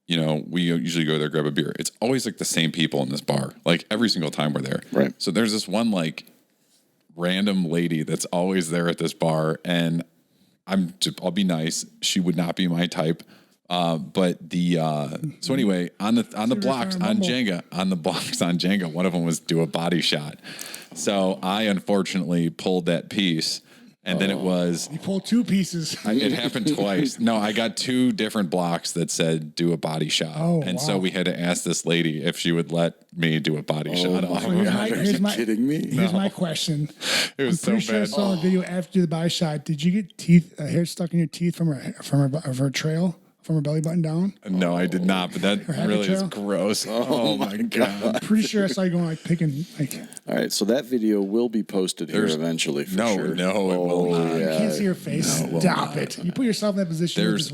usually go there, grab a beer. It's always like the same people in this bar, like every single time we're there. Right. So there's this one like random lady that's always there at this bar. And I'll be nice. She would not be my type. So anyway, on the blocks on Jenga, one of them was do a body shot. So I unfortunately pulled that piece, and then it was You pulled two pieces. it happened twice. No, I got two different blocks that said do a body shot, and so wow. we had to ask this lady if she would let me do a body shot. my off of God. her. Are you kidding me? Here's my question. It was I'm pretty so sure I bad. saw a video after the body shot. Did you get hair stuck in your teeth from her trail? From her belly button down? No, I did not, but that happy really is trail? gross. Oh my God. Pretty sure I saw you going like picking like. All right, so that video will be posted here eventually for sure. No, it will not. You can't see her face. Stop it. You put yourself in that position. There's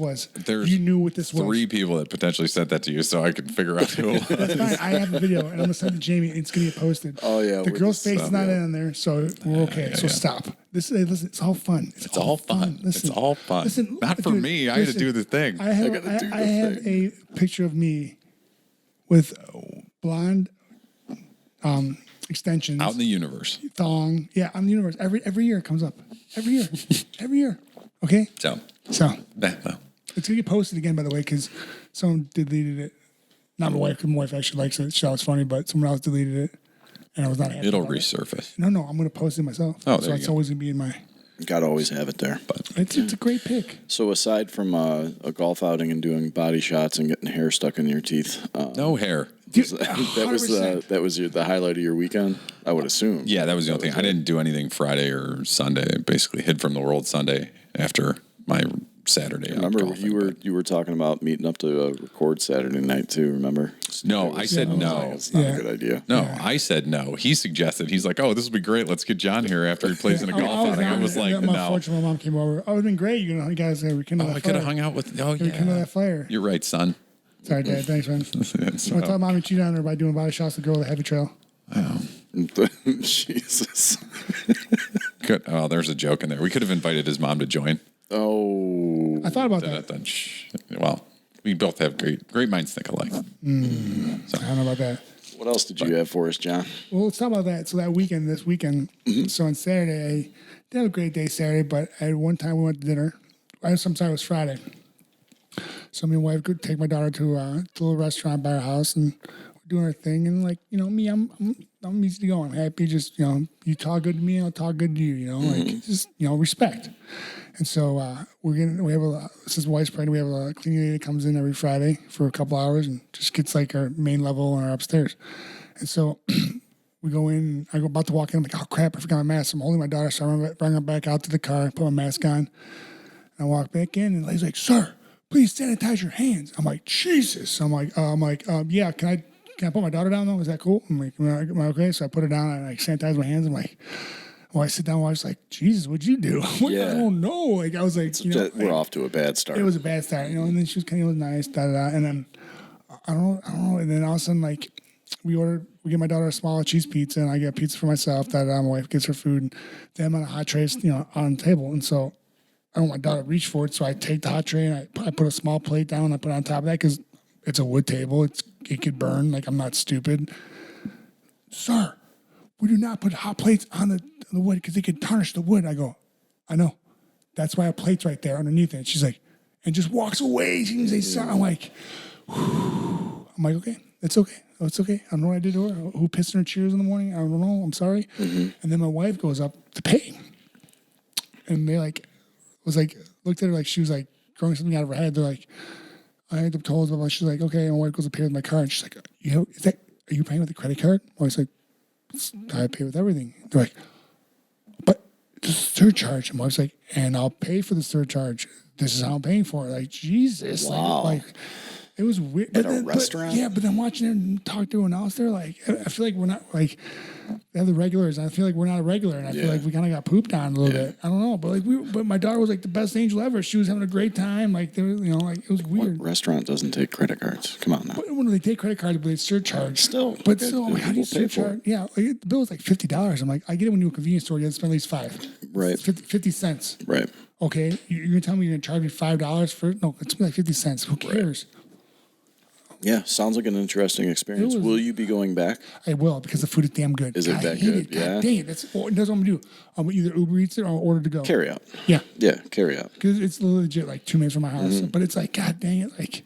You knew what this was. three people that potentially sent that to you, so I can figure out who it was. That's fine. I have the video, and I'm gonna send it to Jamie. It's gonna get posted. Oh, yeah, The with girl's the face is stuff, not yeah. in there, so we're okay. So stop. Listen, it's all fun. It's all fun. Listen, It's all fun. Listen, Not for dude, me. I had to listen. do the thing. I have a picture of me with blonde extensions, Out in the universe. thong. Yeah, on the universe. Every year it comes up. Every year. Every year. Okay? So, So well, it's gonna get posted again, by the way, because someone deleted it. Not my wife, 'cause my wife actually likes it. She thought it was funny, but someone else deleted it. And I was not happy. it'll about it. resurface. No, I'm gonna post it myself. Oh, so there you it's go. always gonna be in my Got to always have it there. it's a great pick. So aside from a golf outing and doing body shots and getting hair stuck in your teeth, No hair. Dude, that was 100%. the highlight of your weekend, I would assume. Yeah, that was the only thing. I didn't do anything Friday or Sunday. Basically, hid from the world Sunday after my Saturday. Remember, you were talking about meeting up to record Saturday night too. Remember? No, I said no. It's not a good idea. No, I said no. He suggested. He's like, "Oh, this will be great. Let's get John here after he plays in a golf outing." I was like, "No." Unfortunately, my mom came over. Oh, it would have been great. You know, you guys rekindle that fire. I could have hung out with. Oh, yeah. Rekindle that fire. You're right, son. Sorry, Dad. Thanks, man. So, I thought mommy cheated on her by doing body shots to go to the heavy trail. oh. Jesus. Good. Oh, there's a joke in there. We could have invited his mom to join. Oh. I thought about that. Well, we both have great minds think alike. So. I don't know about that. What else did you have for us, John? Well, let's talk about that. So this weekend, so on Saturday, I did have a great day Saturday, but at one time we went to dinner. Sometime it was Friday. So me and my wife could take my daughter to a little restaurant by our house, and we're doing our thing. And like, you know, me, I'm easy to go. I'm happy. Just, you know, you talk good to me, I'll talk good to you. You know, like just, you know, respect. And so since my wife's pregnant, we have a cleaning lady that comes in every Friday for a couple hours and just gets like our main level and our upstairs. And so we go in. I go about to walk in. I'm like, oh crap, I forgot my mask. I'm holding my daughter, so I bring her back out to the car, put my mask on, and I walk back in, and the lady's like, "Sir, please sanitize your hands." I'm like, Jesus. I'm like, yeah. Can I put my daughter down though? Is that cool? I'm like, am I okay? So I put her down and I sanitize my hands. I'm like, well, I sit down. I was like, Jesus, what'd you do? I don't know. Like I was like, we're off to a bad start. It was a bad start, you know. And then she was kind of nice, and then I don't know. And then all of a sudden, like we get my daughter a small cheese pizza, and I get pizza for myself. My wife gets her food, and then I'm on a hot tray, you know, on the table, and so I don't want my daughter to reach for it, so I take the hot tray and I put a small plate down. I put it on top of that because it's a wood table. It could burn. Like I'm not stupid, sir. We do not put hot plates on the wood because they could tarnish the wood. I go, I know. That's why a plate's right there underneath it. She's like, and just walks away. She didn't say sorry. I'm like, okay, it's okay. Oh, it's okay. I don't know what I did to her. Who pissed in her cheers in the morning? I don't know. I'm sorry. And then my wife goes up to pay, and they looked at her like she was like growing something out of her head. They're like, I had told her, she's like, okay. And my wife goes to pay with my card. And she's like, are you paying with a credit card? I was like, I pay with everything. They're like, but the surcharge. And I was like, and I'll pay for the surcharge. This is how I'm paying for it. Like, Jesus. Wow. Like it was weird. At a restaurant? But then watching her talk to everyone else, they're like, I feel like we're not like, they have the regulars. And I feel like we're not a regular. And I feel like we kind of got pooped on a little bit. I don't know. But but my daughter was like the best angel ever. She was having a great time. Like, they were, you know, like it was weird. What restaurant doesn't take credit cards? Come on now. But when they take credit cards, but they surcharge. Still. But still, like, how do you surcharge? Yeah. Like, the bill was like $50. I'm like, I get it when you're a convenience store, you have to spend at least $5. Right. 50 cents. Right. Okay. You're going to tell me you're going to charge me $5 for it? No, it's like 50 cents. Who cares? Right. Yeah, sounds like an interesting experience. Will you be going back? I will, because the food is damn good. Is it that good? Yeah. God dang it. That's what I'm going to do. I'm either Uber Eats it or order to go. Carry out. Yeah. Yeah, carry out. Because it's legit like 2 minutes from my house. But it's like, God dang it. Like,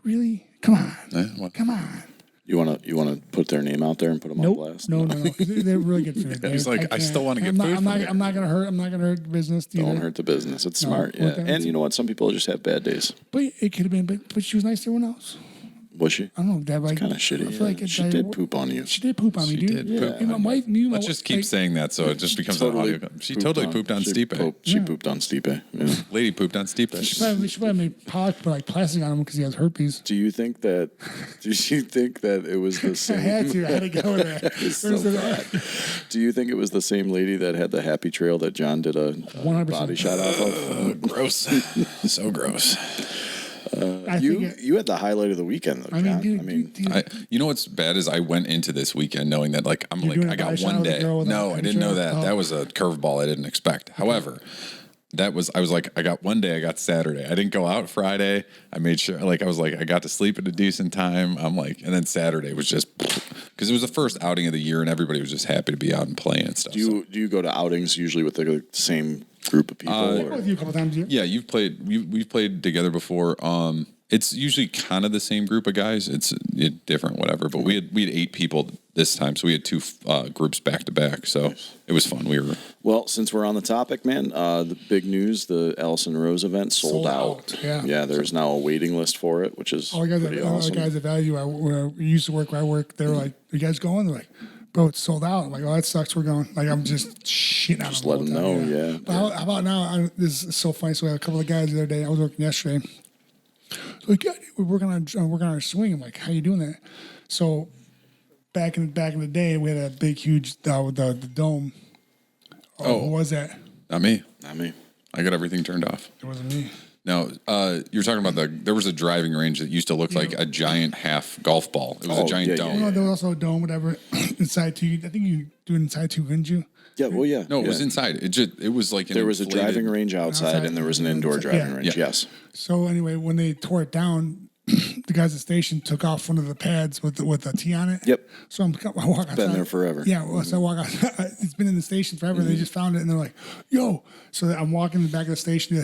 really? Come on. Come on. You want to put their name out there and put them on blast? No. They're really good food. He's like, I still want to get food. I'm not gonna hurt the business. Either. Don't hurt the business. It's smart. Yeah. And you know what? Some people just have bad days. But it could have been. But she was nice to everyone else. Was she? I don't know. That like kind of shitty. I feel like she did poop on you. She did poop on me, dude. She did poop on you. Let's just keep saying that so it just becomes an audio. She totally pooped on Stipe. She pooped on Stipe. Yeah. Lady pooped on Stipe. She probably made put like plastic on him because he has herpes. Do you think that it was the same? I had to go with that. Do you think it was the same lady that had the happy trail that John did a 100% body shot off of? Gross. So gross. You had the highlight of the weekend, though, John. You know what's bad is I went into this weekend knowing that I got one day. No, I didn't know that. That was a curveball I didn't expect. However, I was like, I got one day. I got Saturday. I didn't go out Friday. I made sure, I got to sleep at a decent time. I'm like, and then Saturday was just because it was the first outing of the year, and everybody was just happy to be out and playing and stuff. Do you go to outings usually with the same group of people? I've with you a couple times. Yeah, we've played together before. It's usually kind of the same group of guys. It's different, whatever. But we had 8 people this time, so we had 2 groups back to back. So it was fun. Well, since we're on the topic, man, the big news: the Allison Rose event sold out. Yeah. There's now a waiting list for it, which is pretty awesome. All the guys at Value, we used to work where I work. They were like, "You guys going?" They're like, bro, it's sold out. I'm like, oh, that sucks. We're going. Like, I'm just shitting on Just them. let them know, yeah. But how about now? This is so funny. So we had a couple of guys the other day. I was working yesterday. So like, yeah, we're working on our swing. I'm like, how you doing that? So back in the day, we had a big, huge the dome. Who was that? Not me. Not me. I got everything turned off. It wasn't me. No, you're talking about there was a driving range that used to look like a giant half golf ball. It was a giant dome. No, there was also a dome, whatever, inside too. I think you do it inside too, couldn't you? Yeah, well, yeah. No, it was inside. It was like There was a driving range outside, and there was an indoor driving range. Yeah. Yes. So anyway, when they tore it down, the guys at the station took off one of the pads with a T on it. Yep. So I walk outside. Been there forever. Yeah. Well, so I walk outside. It's been in the station forever. They just found it, and they're like, "Yo!" So I'm walking in the back of the station.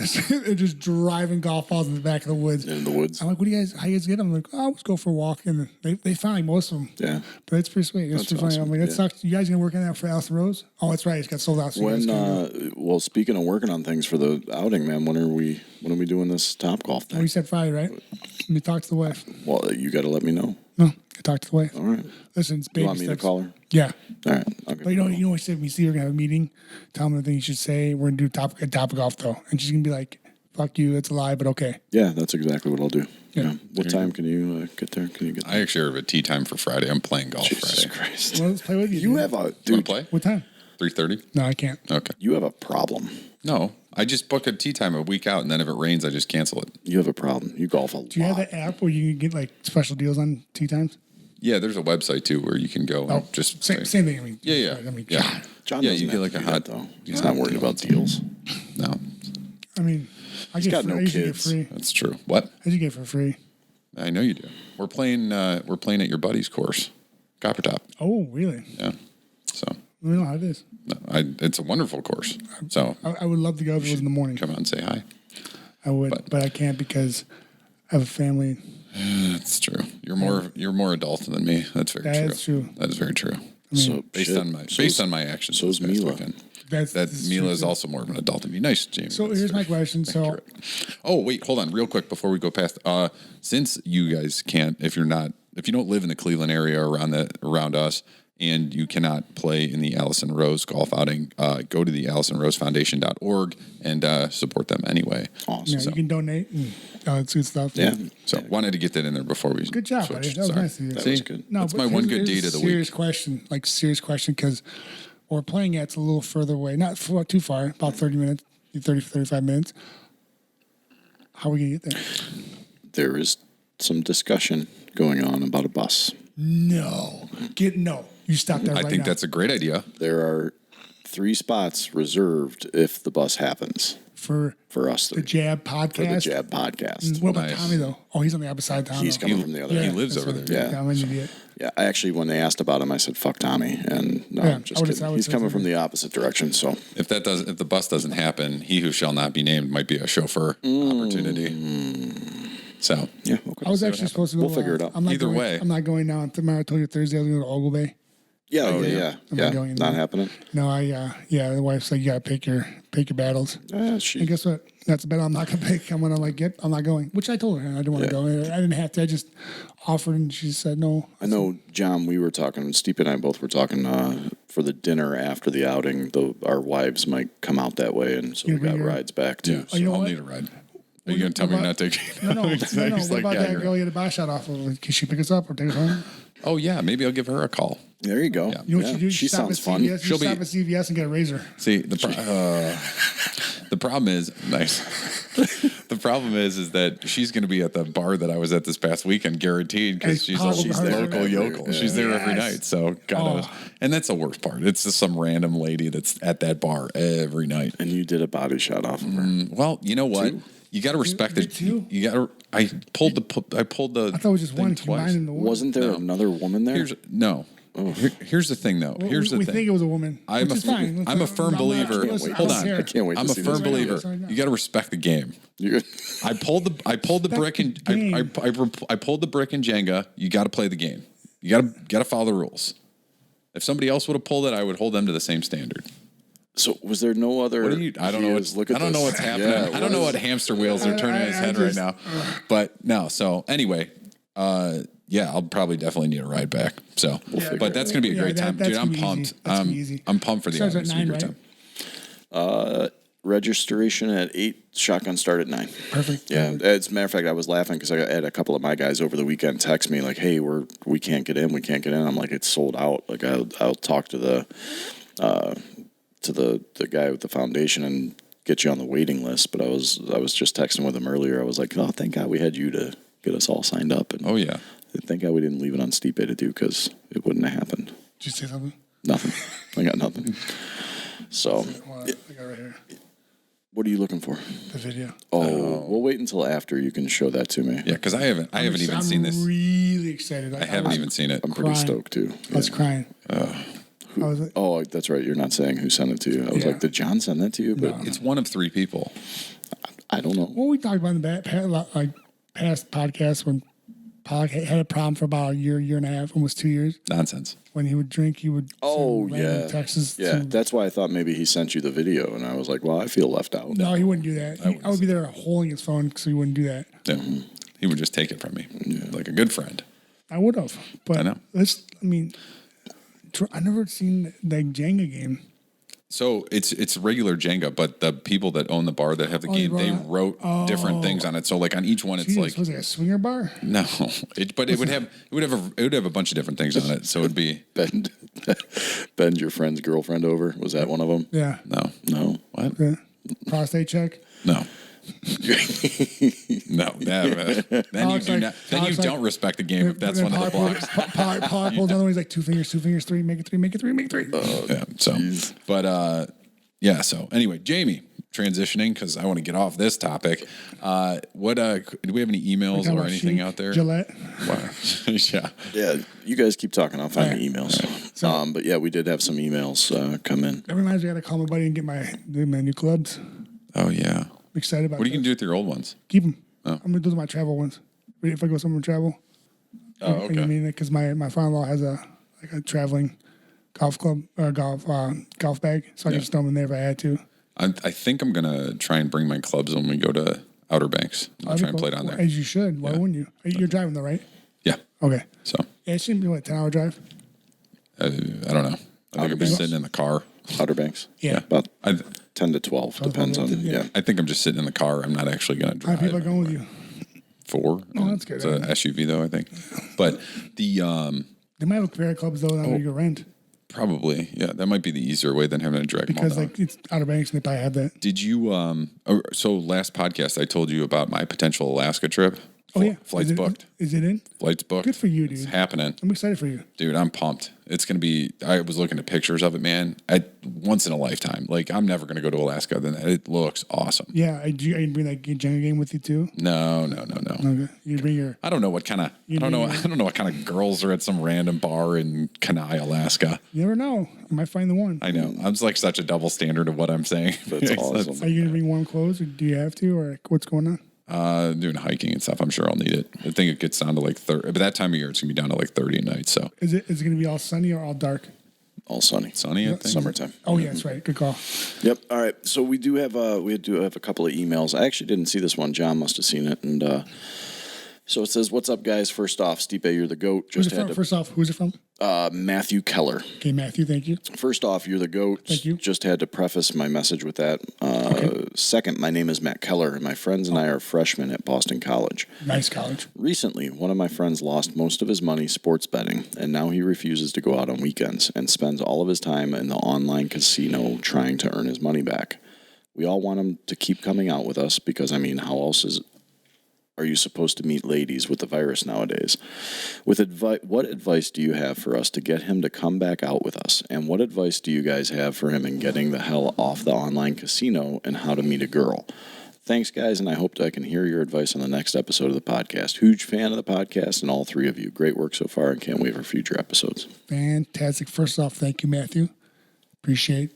They're just driving golf balls in the back of the woods. In the woods. I'm like, "What do you guys? How you guys get them?" I'm like, "Oh, let's go for a walk." And they found like most of them. Yeah. But it's pretty sweet. It's That's pretty funny. awesome. I'm like, that Yeah. sucks. You guys gonna work on that for Allison Rose? Oh, that's right. It's got sold out. So you guys can't do it. Well, speaking of working on things for the outing, man, when are we doing this Top Golf Oh, you thing? said Friday, right? Let me talk to the wife. Well, you got to let me know. No, I talked to the wife. All right. Listen, it's You baby want me to steps. call her? Yeah. All right. Okay. But you know what she said? We see her gonna have a meeting. Tell them the thing you should say. We're gonna do top of golf though, and she's gonna be like, "Fuck you, it's a lie," but okay. Yeah, that's exactly what I'll do. Yeah. Yeah. What time can you get there? Can you get there? I actually have a tee time for Friday. I'm playing golf Jesus Friday. Christ. Well, let's play with you. You dude. have a Want dude. to play? What time? 3:30. No, I can't. Okay. You have a problem. No, I just book a tee time a week out, and then if it rains, I just cancel it. You have a problem. You golf a lot. Do you have that app where you can get like special deals on tee times? Yeah, there's a website too where you can go Oh, and just same thing. I mean, Yeah. I mean, Yeah. God. John Yeah, doesn't you get have like to a do that, hot- though. He's not worried about deals. No, I mean, I get got free. no I usually kids. get free. that's true. What? I usually get for free. I know you do. We're playing at your buddy's course, Copper Top. Oh, really? Yeah. So Let me know how it is. it's a wonderful course. So I would love to go if it was in the morning. come out and say hi. I would, but I can't because I have a family. That's true. You're more adult than me. That's very true. That's true. That is very true. So Based on my actions. So is this past Mila. weekend. That's That this Mila is true. also more of an adult than me. Nice, Jamie. So That's here's my very question. So accurate. Oh, wait, hold on real quick before we go past. Since you guys can't, if you don't live in the Cleveland area around us, and you cannot play in the Allison Rose golf outing, go to the AllisonRoseFoundation.org and support them anyway. Awesome. you can donate. And, it's good stuff. Yeah. So wanted to get that in there before we Good job, switch. buddy. That was Sorry. nice of you. That See? was good. That's but my one good here's deed of the a week. serious question, because where we're playing at, it's a little further away. Not too far, about 30 minutes, 35 minutes. How are we going to get there? There is some discussion going on about a bus. No. You stop that I right think now. that's a great idea. There are 3 spots reserved if the bus happens for for us the 3. Jab podcast. For the Jab podcast. What about Nice. Tommy, though? Oh, he's on the other side of town. He's though. coming from the other He end. lives that's over right. there. Yeah. I'm an idiot. Yeah, I actually, when they asked about him, I said, fuck Tommy. And no, Yeah, I'm just I would've- kidding. I would've He's said coming something. from the opposite direction. So If the bus doesn't happen, he who shall not be named might be a chauffeur opportunity. So yeah, okay. I was actually supposed to go. We'll figure it out. I'm not Either going, way. I'm not going now. Tomorrow, I told you Thursday I was going to Ogle Bay. Yeah, Oh, yeah. yeah. I'm not going Not there. happening. No, the wife's like, you got to pick your battles. And She, guess what? That's a battle I'm not going to pick. I'm going to yep, I'm not going. Which I told her I didn't want to go. I didn't have to. I just offered and she said no. I know, John, we were talking, Stipe and I both were talking for the dinner after the outing. Our wives might come out that way, and so we bring got your- rides back too. yeah, you know I'll what? need a ride. Are you going to tell me what not to? No. He's What like, about yeah, that you're- girl you had a buy shot off of? Can she pick us up or take us home? Oh yeah, maybe I'll give her a call. There you go. You know what you do? She stop sounds at fun. CVS, She'll you stop be- at CVS and get a razor. See, the problem is nice. The problem is that she's going to be at the bar that I was at this past weekend, guaranteed, because Hey, she's Paul, a she's local there. yokel. Yeah. She's there every Yes. night, so gotta. And that's the worst part. It's just some random lady that's at that bar every night. And you did a body shot off of her. Well, you know what? You got to respect did it. two? You got to. I pulled the. I thought it was just thing one. twice. Combined in the one. Wasn't there another woman there? Here's the thing, though. Here's the we thing. think it was a woman. I'm which is fine. a firm believer. Listen, Hold I don't on. care. I can't wait to I'm a see firm this believer. video. You got to respect the game. You- I pulled the brick and the game. I pulled the brick in Jenga. You got to play the game. You got to follow the rules. If somebody else would have pulled it, I would hold them to the same standard. So was there no other? What are you? I don't know. Look at I don't know this. what's happening. Yeah, I don't know what hamster wheels are turning in his head right just- now. But no. So anyway, yeah, I'll probably definitely need a ride back. So, but that's gonna be a great time, dude. I'm pumped. I'm pumped for the Starts at 9, right? time. Registration at 8, shotgun start at 9. Perfect. Yeah, as a matter of fact, I was laughing because I had a couple of my guys over the weekend text me like, "Hey, we can't get in. I'm like, "It's sold out." Like I'll talk to the guy with the foundation and get you on the waiting list. But I was just texting with him earlier. I was like, "Oh, thank God we had you to get us all signed up." And Oh yeah. thank God we didn't leave it on Stipe to do because it wouldn't have happened. Did you say something? Nothing. I got nothing. So, Well, I got it right here. what are you looking for? The video. Oh, we'll wait until after you can show that to me. Yeah, because I haven't even seen this. I'm really excited. I haven't even seen it. I'm pretty stoked too. I was crying. I was like, Oh, that's right. You're not saying who sent it to you. I was like, did John send that to you? But It's one of 3 people. I don't know. well, we talked about in the past podcasts when Pollock had a problem for about a year and a half, almost 2 years. Nonsense. When he would drink, he would send random texts. Yeah, that's why I thought maybe he sent you the video, and I was like, well, I feel left out. No, he wouldn't do that. I would be there holding his phone, so he wouldn't do that. Yeah. He would just take it from me, like a good friend. I would have, but I know. I never seen that Jenga game. So it's regular Jenga, but the people that own the bar that have the game, they wrote different things on it. So like on each one, it's like was it a swinger bar? no, but it would have a bunch of different things on it. So it'd be Bend your friend's girlfriend over. Was that one of them? Yeah. No. What? Yeah. Prostate check. No. No, then you don't respect the game if that's one of the blocks. Pollock pulls another one. He's like 2 fingers, 3, make it 3, make it 3, make it 3. Yeah. So, but yeah. So anyway, Jamie, transitioning because I want to get off this topic. Do we have any emails or anything out there? Gillette. Yeah. Yeah, you guys keep talking. I'll find the emails. But yeah, we did have some emails come in. That reminds me, I got to call my buddy and get my new clubs. Oh yeah. I'm excited about. What are you gonna do with your old ones? Keep them. Oh. I'm gonna do my travel ones. If I go somewhere to travel. Oh, okay. You know what I mean? Because my father-in-law has a traveling golf club or golf bag, so I can just throw them in there if I had to. I think I'm gonna try and bring my clubs when we go to Outer Banks. I'll try and play down there. As you should. Why wouldn't you? You're driving though, right? Yeah. Okay. So Yeah, it shouldn't be what, 10-hour drive. I don't know. I think I'll be sitting in the car. Outer Banks? Yeah. About 10 to 12. Depends on, I think I'm just sitting in the car. I'm not actually going to How drive. many people are going with you? 4. Oh, that's good. It's an SUV though, I think. But the They might have a pair of clubs though that you can rent probably, yeah, that might be the easier way than having to drag them all because down. like it's Outer Banks and they probably have that. Did you so last podcast I told you about my potential Alaska trip? Oh yeah, Flights booked. Is it in? Flights booked. Good for you, dude. It's happening. I'm excited for you. Dude, I'm pumped. It's going to be, I was looking at pictures of it, man. Once in a lifetime. Like, I'm never going to go to Alaska. Then it looks awesome. Yeah, I bring that Jenga game with you too. No. Okay, you bring your. I don't know what kind of, I don't know what kind of girls are at some random bar in Kenai, Alaska. You never know. You might find the one. I know. I'm like such a double standard of what I'm saying. That's awesome. Are you gonna bring warm clothes, or do you have to, or what's going on? Doing hiking and stuff. I'm sure I'll need it. I think it gets down to like 30. But that time of year, it's gonna be down to like 30 at night. So Is it gonna be all sunny or all dark? All sunny. Sunny, I think. Summertime. Oh yeah, that's right. Good call. Yep. All right. So we do have a couple of emails. I actually didn't see this one. John must have seen it. And so it says, "What's up, guys? First off, Stipe, you're the GOAT. First off, who's it from? Matthew Keller. Okay, Matthew. Thank you. First off, you're the GOAT. Thank you. Just had to preface my message with that. Second, my name is Matt Keller, and my friends and I are freshmen at Boston College. Nice college. Recently, one of my friends lost most of his money sports betting, and now he refuses to go out on weekends and spends all of his time in the online casino trying to earn his money back. We all want him to keep coming out with us because, I mean, how else are you supposed to meet ladies with the virus nowadays? What advice do you have for us to get him to come back out with us? And what advice do you guys have for him in getting the hell off the online casino and how to meet a girl? Thanks, guys, and I hope I can hear your advice on the next episode of the podcast. Huge fan of the podcast and all 3 of you. Great work so far and can't wait for future episodes. Fantastic. First off, thank you, Matthew. Appreciate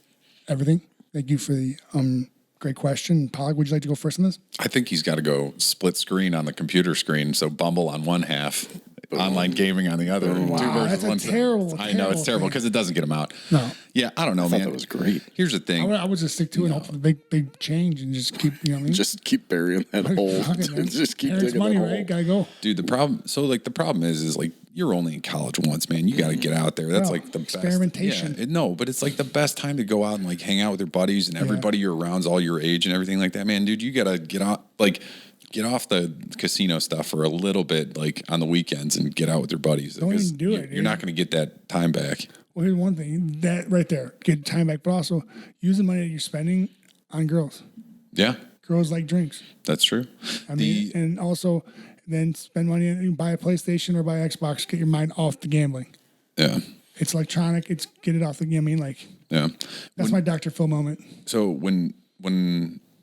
everything. Thank you for the great question. Pollock, would you like to go first on this? I think he's got to go split screen on the computer screen. So Bumble on one half online gaming on the other. Wow, two versus that's a one. terrible, I know it's terrible thing. because it doesn't get them out. No. Yeah, I don't know, I man. thought that was great. Here's the thing. I would just stick to it and hope for the big change and just keep, you know what I mean? Just keep burying that hole. Fuck it, man. Just keep Parents' digging money, that hole. right? Gotta go. Dude, the problem is like you're only in college once, man. You got to get out there. That's Well, like the experimentation. best. Yeah, but it's like the best time to go out and like hang out with your buddies and everybody you're around's all your age and everything like that, man. Dude, you got to get off the casino stuff for a little bit, like on the weekends, and get out with your buddies. Don't even do it. You're not going to get that time back. Well, here's one thing that right there, get time back, but also use the money that you're spending on girls. Yeah, Girls like drinks. that's true. I mean, and also then spend money and buy a PlayStation or buy an Xbox. Get your mind off the gambling. Yeah, It's electronic. It's get it off the. I mean, like yeah. that's my Dr. Phil moment. So when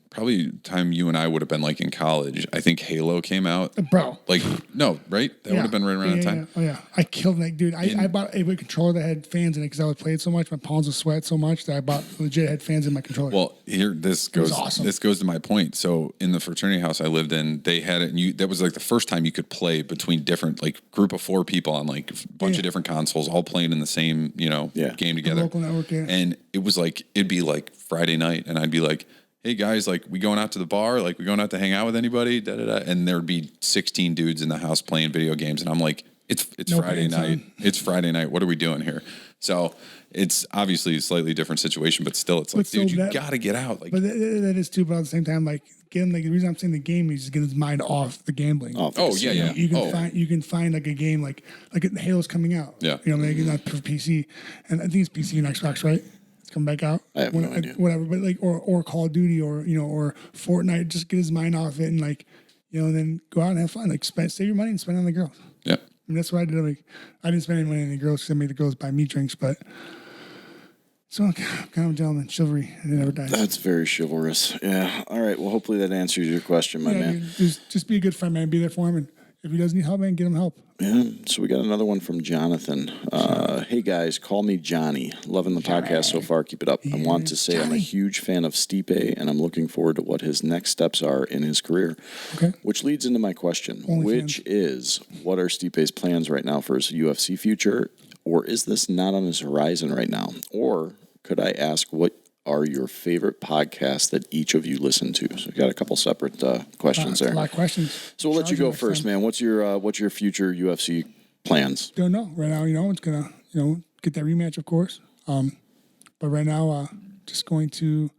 probably time you and I would have been like in college, I think Halo came out. Bro. Like, no, right? That would have been right around that time. Yeah. Oh, yeah. I killed that, dude. I bought a controller that had fans in it because I would play it so much. My palms would sweat so much that I bought legit had fans in my controller. Well, this goes awesome. This goes to my point. So in the fraternity house I lived in, they had it, and that was like the first time you could play between different, like group of 4 people on like a bunch of different consoles, all playing in the same, game together. Local network, yeah. And it was like, it'd be like Friday night, and I'd be like, hey guys, like we going out to the bar? Like we going out to hang out with anybody? Da, da, da. And there'd be 16 dudes in the house playing video games. And I'm like, it's No Friday pants night. on. It's Friday night. What are we doing here? So it's obviously a slightly different situation, but still it's like, But so dude, you that- got to get out. Like, But that is too. But at the same time, like again, like the reason I'm saying the game is just get his mind off the gambling. Off the Oh, casino. yeah. You can find like a game like Halo's coming out. Yeah. Maybe not for PC, and I think it's PC and Xbox, right? It's coming back out. I have no idea. Whatever, but like or Call of Duty or Fortnite, just get his mind off it and then go out and have fun. Like save your money and spend it on the girls. yeah. I mean, that's what I did. Like I didn't spend any money on the girls because I made the girls buy me drinks, but. So kind of a gentleman, chivalry, and it never dies. That's very chivalrous. Yeah. All right. Well, hopefully that answers your question, my man. Dude, just be a good friend, man. Be there for him, and if he doesn't need help, man, get him help. Yeah. So we got another one from Jonathan. Hey guys, call me Johnny. Loving the podcast so far. Keep it up. I want to say I'm a Johnny. huge fan of Stipe, and I'm looking forward to what his next steps are in his career. Okay. Which leads into my question, Only which is, what are Stipe's plans right now for his UFC future? Or is this not on his horizon right now? Or could I ask, what are your favorite podcasts that each of you listen to? So we got a couple separate questions A there. lot of questions. So we'll let you go Next first, time. man. What's your future UFC plans? Don't know right now. It's gonna get that rematch, of course. But right now, just going to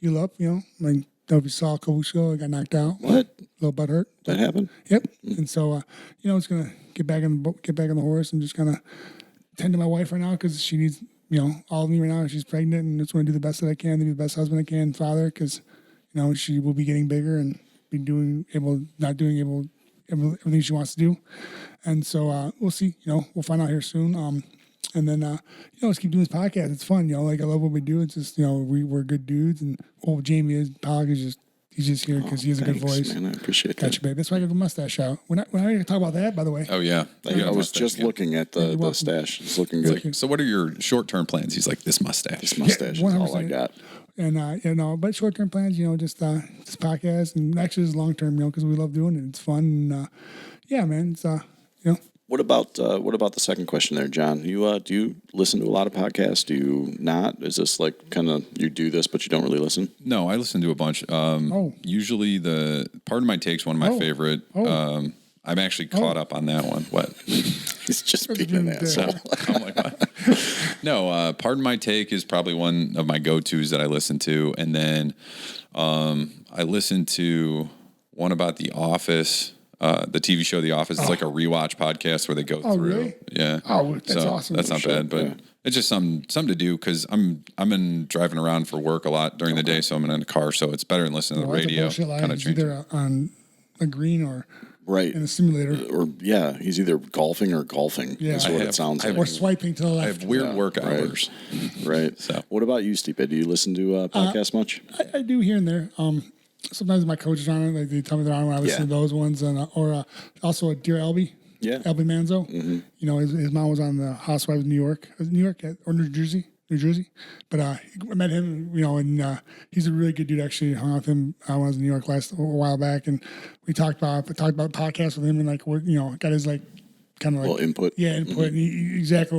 heal up. Like if you saw a couple weeks ago, I got knocked out. What? A little butt hurt. That happened? Yep. And so it's gonna get back on the horse and just kind of tend to my wife right now because she needs all of me right now. She's pregnant, and just want to do the best that I can to be the best husband I can, father, because she will be getting bigger and be doing everything she wants to do. And so we'll see. We'll find out here soon. And then let's keep doing this podcast. It's fun. Like I love what we do. It's just we're good dudes, and Jamie is Pog is he's just here because he has a good Thanks, voice. man. I appreciate that. Gotcha, babe. That's why I got the mustache out. We're not going to talk about that, by the way. Oh, yeah. I was just looking at the welcome. stash. It's looking good. So what are your short-term plans? He's like, this mustache. This mustache is all I 100%. got. And but short-term plans, just this podcast, and actually it's long-term, because we love doing it. It's fun. And, yeah, man. It's What about the second question there, John? Do you listen to a lot of podcasts? Do you not? Is this like kind of you do this but you don't really listen? No, I listen to a bunch. Usually the Pardon My Take's one of my favorite. I'm actually caught up on that one. What? He's just being an asshole. I'm like, what? No, Pardon My Take is probably one of my go-tos that I listen to. And then I listen to one about The Office. The TV show The Office is like a rewatch podcast where they go through. Really? Yeah. Oh, that's awesome. That's not bad, but it's just something to do because I'm in driving around for work a lot during the day, so I'm in a car, so it's better than listening to the radio. Kind of It's either on a green or Right. in a simulator. Or he's either golfing or golfing. Yeah. That's what it sounds like. Or swiping to the I left. have weird work hours. Right. So. What about you, Stipe? Do you listen to podcasts much? I do here and there. Sometimes my coach is on it. Like they tell me they're on when I listen to those ones, and or also Dear Albie. Yeah. Albie Manzo. Mm-hmm. His mom was on the Housewives of New York. Or New Jersey. But I met him, and he's a really good dude. Actually, hung out with him when I was in New York a while back, and we talked about podcasts with him, and got his kind of like input. Yeah, input. And exactly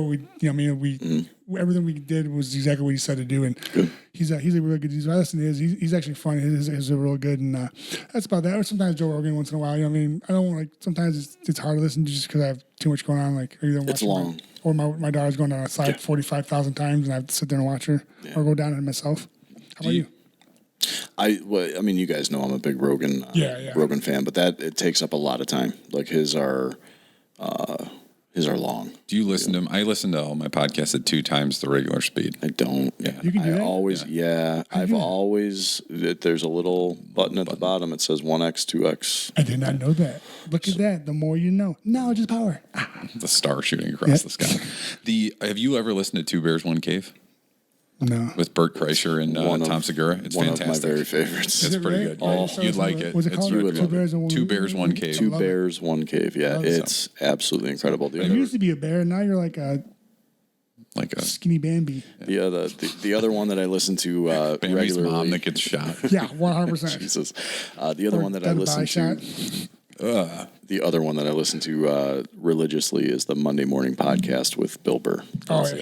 what everything we did was exactly what he said to do. And he's a really good. I listen to his. He's actually fun. His are real good. And that's about that. Or sometimes Joe Rogan once in a while. I don't like. Sometimes it's hard to listen to just because I have too much going on. Like either it's long. Or my daughter's going down a slide 45,000 times, and I have to sit there and watch her, or go down it myself. How about you? You guys know I'm a big Rogan Rogan fan, but it takes up a lot of time. Like his are long. Do you listen to him? I listen to all my podcasts at 2 times the regular speed. I don't. Yeah. You can do that? I've always, there's a little button at the bottom. It says 1x, 2x. I did not know that. Look at that. The more you know. Knowledge is power. The star shooting across the sky. Have you ever listened to Two Bears, One Cave? No. With Bert Kreischer and Tom Segura. It's fantastic. One of my very favorites. It's pretty good. You'd like it. Was it called Two Bears, One Cave. Two Bears, One Cave. Yeah, it's absolutely incredible. You used to be a bear. Now you're like a skinny Bambi. Yeah, the other one that I listen to Bambi's regularly. mom that gets shot. Yeah, 100%. Jesus. The other one that I listen to. The other one that I listen to religiously is the Monday Morning Podcast with Bill Burr.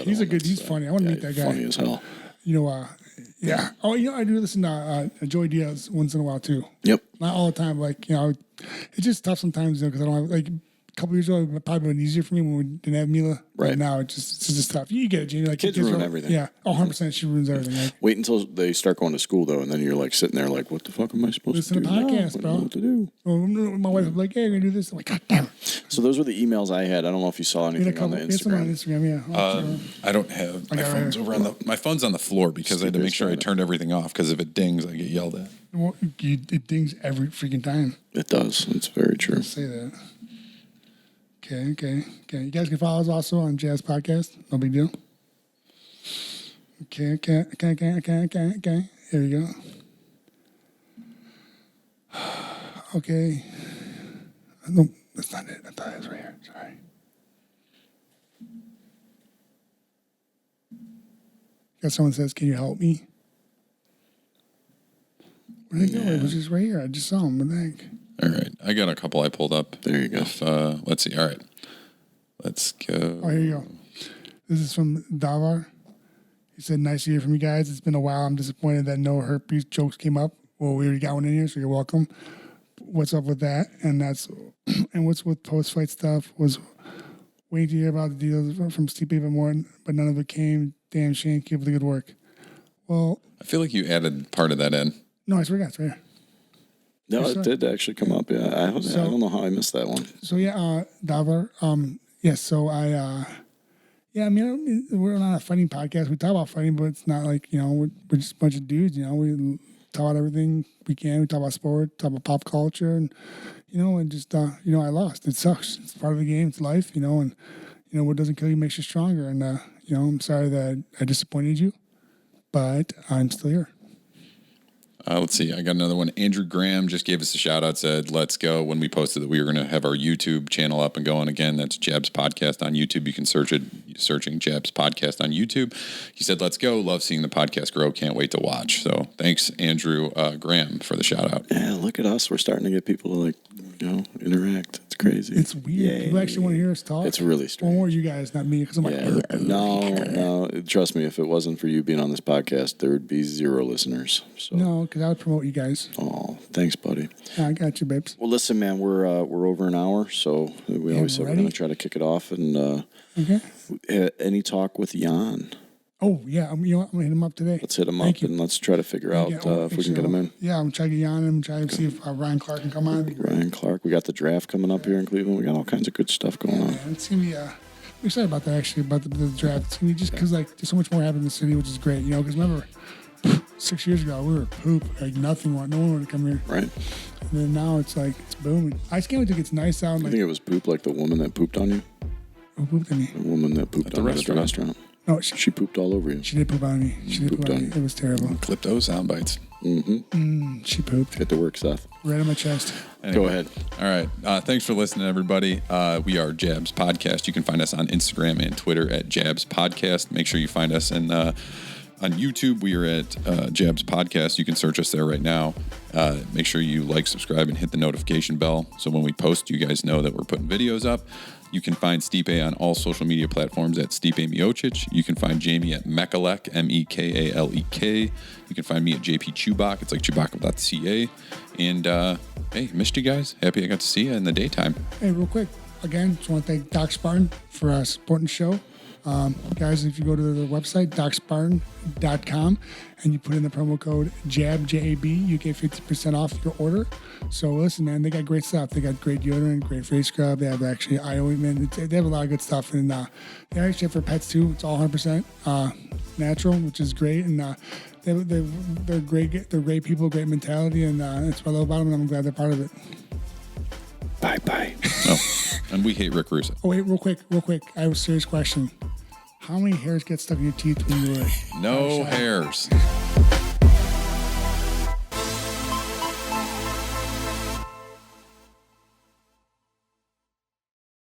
He's funny. I want to meet that guy. Funny as hell. Yeah. Oh, I do listen to Joey Diaz once in a while too. Yep. Not all the time. It's just tough sometimes because I don't have, a couple years ago, it would probably been easier for me when we didn't have Mila. Right. But now it's just tough. You get it, Jamie. Kids ruin everything. Yeah. 100%. She ruins everything. Wait until they start going to school, though, and then you're sitting there what the fuck am I supposed to do? Listen to podcasts, I bro. don't know what to do. My wife would be like, hey, we're going to do this. I'm like, God damn it. So those were the emails I had. I don't know if you saw anything on the Instagram. On Instagram, yeah. I don't have my phone's over on my phone's on the floor because I had to make sure I turned everything off because if it dings, I get yelled at. Well, it dings every freaking time. It does. It's very true. Say that. Okay. You guys can follow us also on Jazz Podcast. No big deal. Okay. Here we go. Okay. No, that's not it. I thought it was right here. Sorry. Got someone says, can you help me? Where did it go? It was just right here. I just saw him. What the heck? All right. I got a couple I pulled up. There you go. Let's see. All right. Let's go. Oh, here you go. This is from Davar. He said, nice to hear from you guys. It's been a while. I'm disappointed that no herpes jokes came up. Well, we already got one in here, so you're welcome. What's up with that? And what's with post-fight stuff was waiting to hear about the deals from Stipe even more, but none of it came. Damn shame. Keep up the good work. Well, I feel like you added part of that in. No, I swear to God, it's right here. No, it did actually come up. Yeah, I don't know how I missed that one. So yeah, Davar. Yes. So we're not a fighting podcast. We talk about fighting, but it's not like we're just a bunch of dudes. We talk about everything we can. We talk about sport, talk about pop culture, and just I lost. It sucks. It's part of the game. It's life. And what doesn't kill you makes you stronger. And I'm sorry that I disappointed you, but I'm still here. Let's see. I got another one. Andrew Graham just gave us a shout out, said, let's go. When we posted that we were going to have our YouTube channel up and going again, that's Jabs Podcast on YouTube. You can search it, searching Jabs Podcast on YouTube. He said, let's go. Love seeing the podcast grow. Can't wait to watch. So thanks, Andrew Graham, for the shout out. Yeah, look at us. We're starting to get people to interact. It's crazy. It's weird. Yay. People actually want to hear us talk. It's really strange. Well, more you guys, not me, because I'm No. Trust me, if it wasn't for you being on this podcast, there would be 0 listeners. So. No, because I would promote you guys. Oh, thanks, buddy. I got you, babes. Well, listen, man, we're over an hour, so we always said we're going to try to kick it off. And any talk with Jon? Oh, yeah. I'm going to hit him up today. Let's hit him up and let's try to figure out if we can get him in. Yeah, I'm trying to get Jon and try to see if Ryan Clark can come on. Ryan Clark. We got the draft coming up here in Cleveland. We got all kinds of good stuff going on. It's going to be, I'm excited about that, actually, about the draft. It's going to be just because, there's so much more happening in the city, which is great, because remember, 6 years ago, we were poop. Nothing. No one wanted to come here. Right. And then now it's booming. I just can't wait till it gets nice out. I think it was poop like the woman that pooped on you. Who pooped on me? The woman that pooped on you at the restaurant. No, she pooped all over you. She did poop on me. She did poop on me. It was terrible. Clip those sound bites. Mm-hmm. She pooped. Get to work, Seth. Right on my chest. Anyway. Go ahead. All right. Thanks for listening, everybody. We are Jabs Podcast. You can find us on Instagram and Twitter at Jabs Podcast. Make sure you find us and on YouTube, we are at Jabs Podcast. You can search us there right now. Make sure you like, subscribe, and hit the notification bell so when we post, you guys know that we're putting videos up. You can find Stipe on all social media platforms at Stipe Miocic. You can find Jamie at Mekalek, Mekalek. You can find me at JP Chewbacca. It's like Chewbacca.ca. And hey, missed you guys. Happy I got to see you in the daytime. Hey, real quick. Again, just want to thank Doc Spartan for supporting the show. Guys, if you go to the website, docspartan.com, and you put in the promo code JAB, J-A-B, you get 50% off your order. So listen, man, they got great stuff. They got great deodorant, great face scrub. They have actually eye ointment. They have a lot of good stuff. And they actually have for pets, too. It's all 100% natural, which is great. And they're great. They're great people, great mentality. And that's what I love about them, and I'm glad they're part of it. Bye-bye. Oh, and we hate Rick Russo. Oh, wait, real quick. I have a serious question. How many hairs get stuck in your teeth when you were... No hairs.